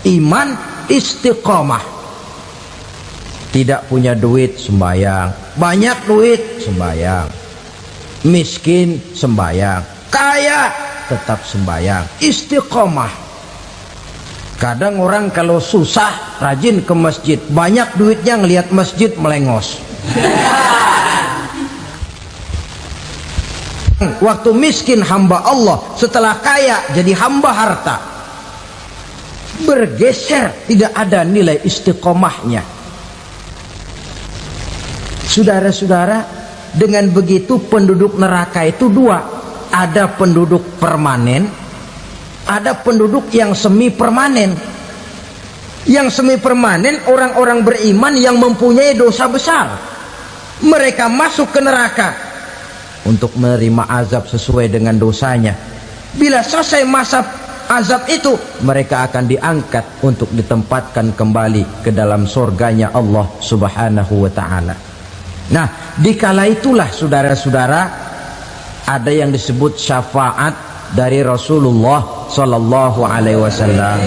Iman, istiqamah. Tidak punya duit, sembayang. Banyak duit, sembayang. Miskin, sembayang. Kaya, tetap sembayang. Istiqamah. Kadang orang kalau susah rajin ke masjid, banyak duitnya ngelihat masjid melengos. Waktu miskin hamba Allah, setelah kaya jadi hamba harta. Bergeser, tidak ada nilai istiqomahnya. Saudara-saudara, dengan begitu penduduk neraka itu dua. Ada penduduk permanen, ada penduduk yang semi permanen. Yang semi permanen orang-orang beriman yang mempunyai dosa besar. Mereka masuk ke neraka untuk menerima azab sesuai dengan dosanya. Bila selesai masa azab itu, mereka akan diangkat untuk ditempatkan kembali ke dalam surganya Allah Subhanahu wa ta'ala. Nah, dikala itulah saudara-saudara, ada yang disebut syafaat dari Rasulullah Sallallahu Alaihi Wasallam.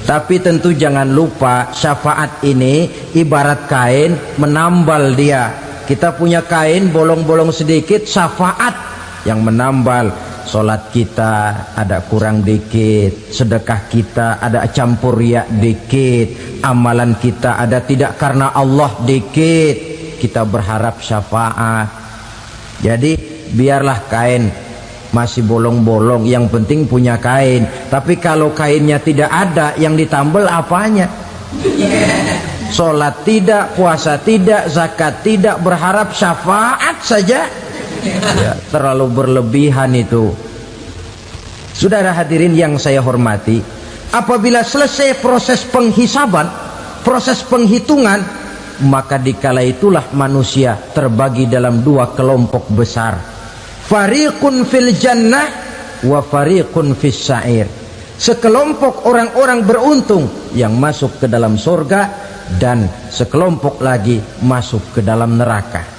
Tapi tentu jangan lupa, syafaat ini ibarat kain menambal dia. Kita punya kain bolong-bolong sedikit, syafaat yang menambal. Solat kita ada kurang dikit, sedekah kita ada campur riak dikit, amalan kita ada tidak karena Allah dikit, kita berharap syafaat. Jadi biarlah kain masih bolong-bolong, yang penting punya kain. Tapi kalau kainnya tidak ada, yang ditambal apanya? Solat tidak, puasa tidak, zakat tidak, berharap syafaat saja, ya, terlalu berlebihan itu. Saudara hadirin yang saya hormati, apabila selesai proses penghisaban, proses penghitungan, maka dikala itulah manusia terbagi dalam dua kelompok besar. Fariqun fil jannah wa fariqun fis sa'ir. Sekelompok orang-orang beruntung yang masuk ke dalam surga, dan sekelompok lagi masuk ke dalam neraka.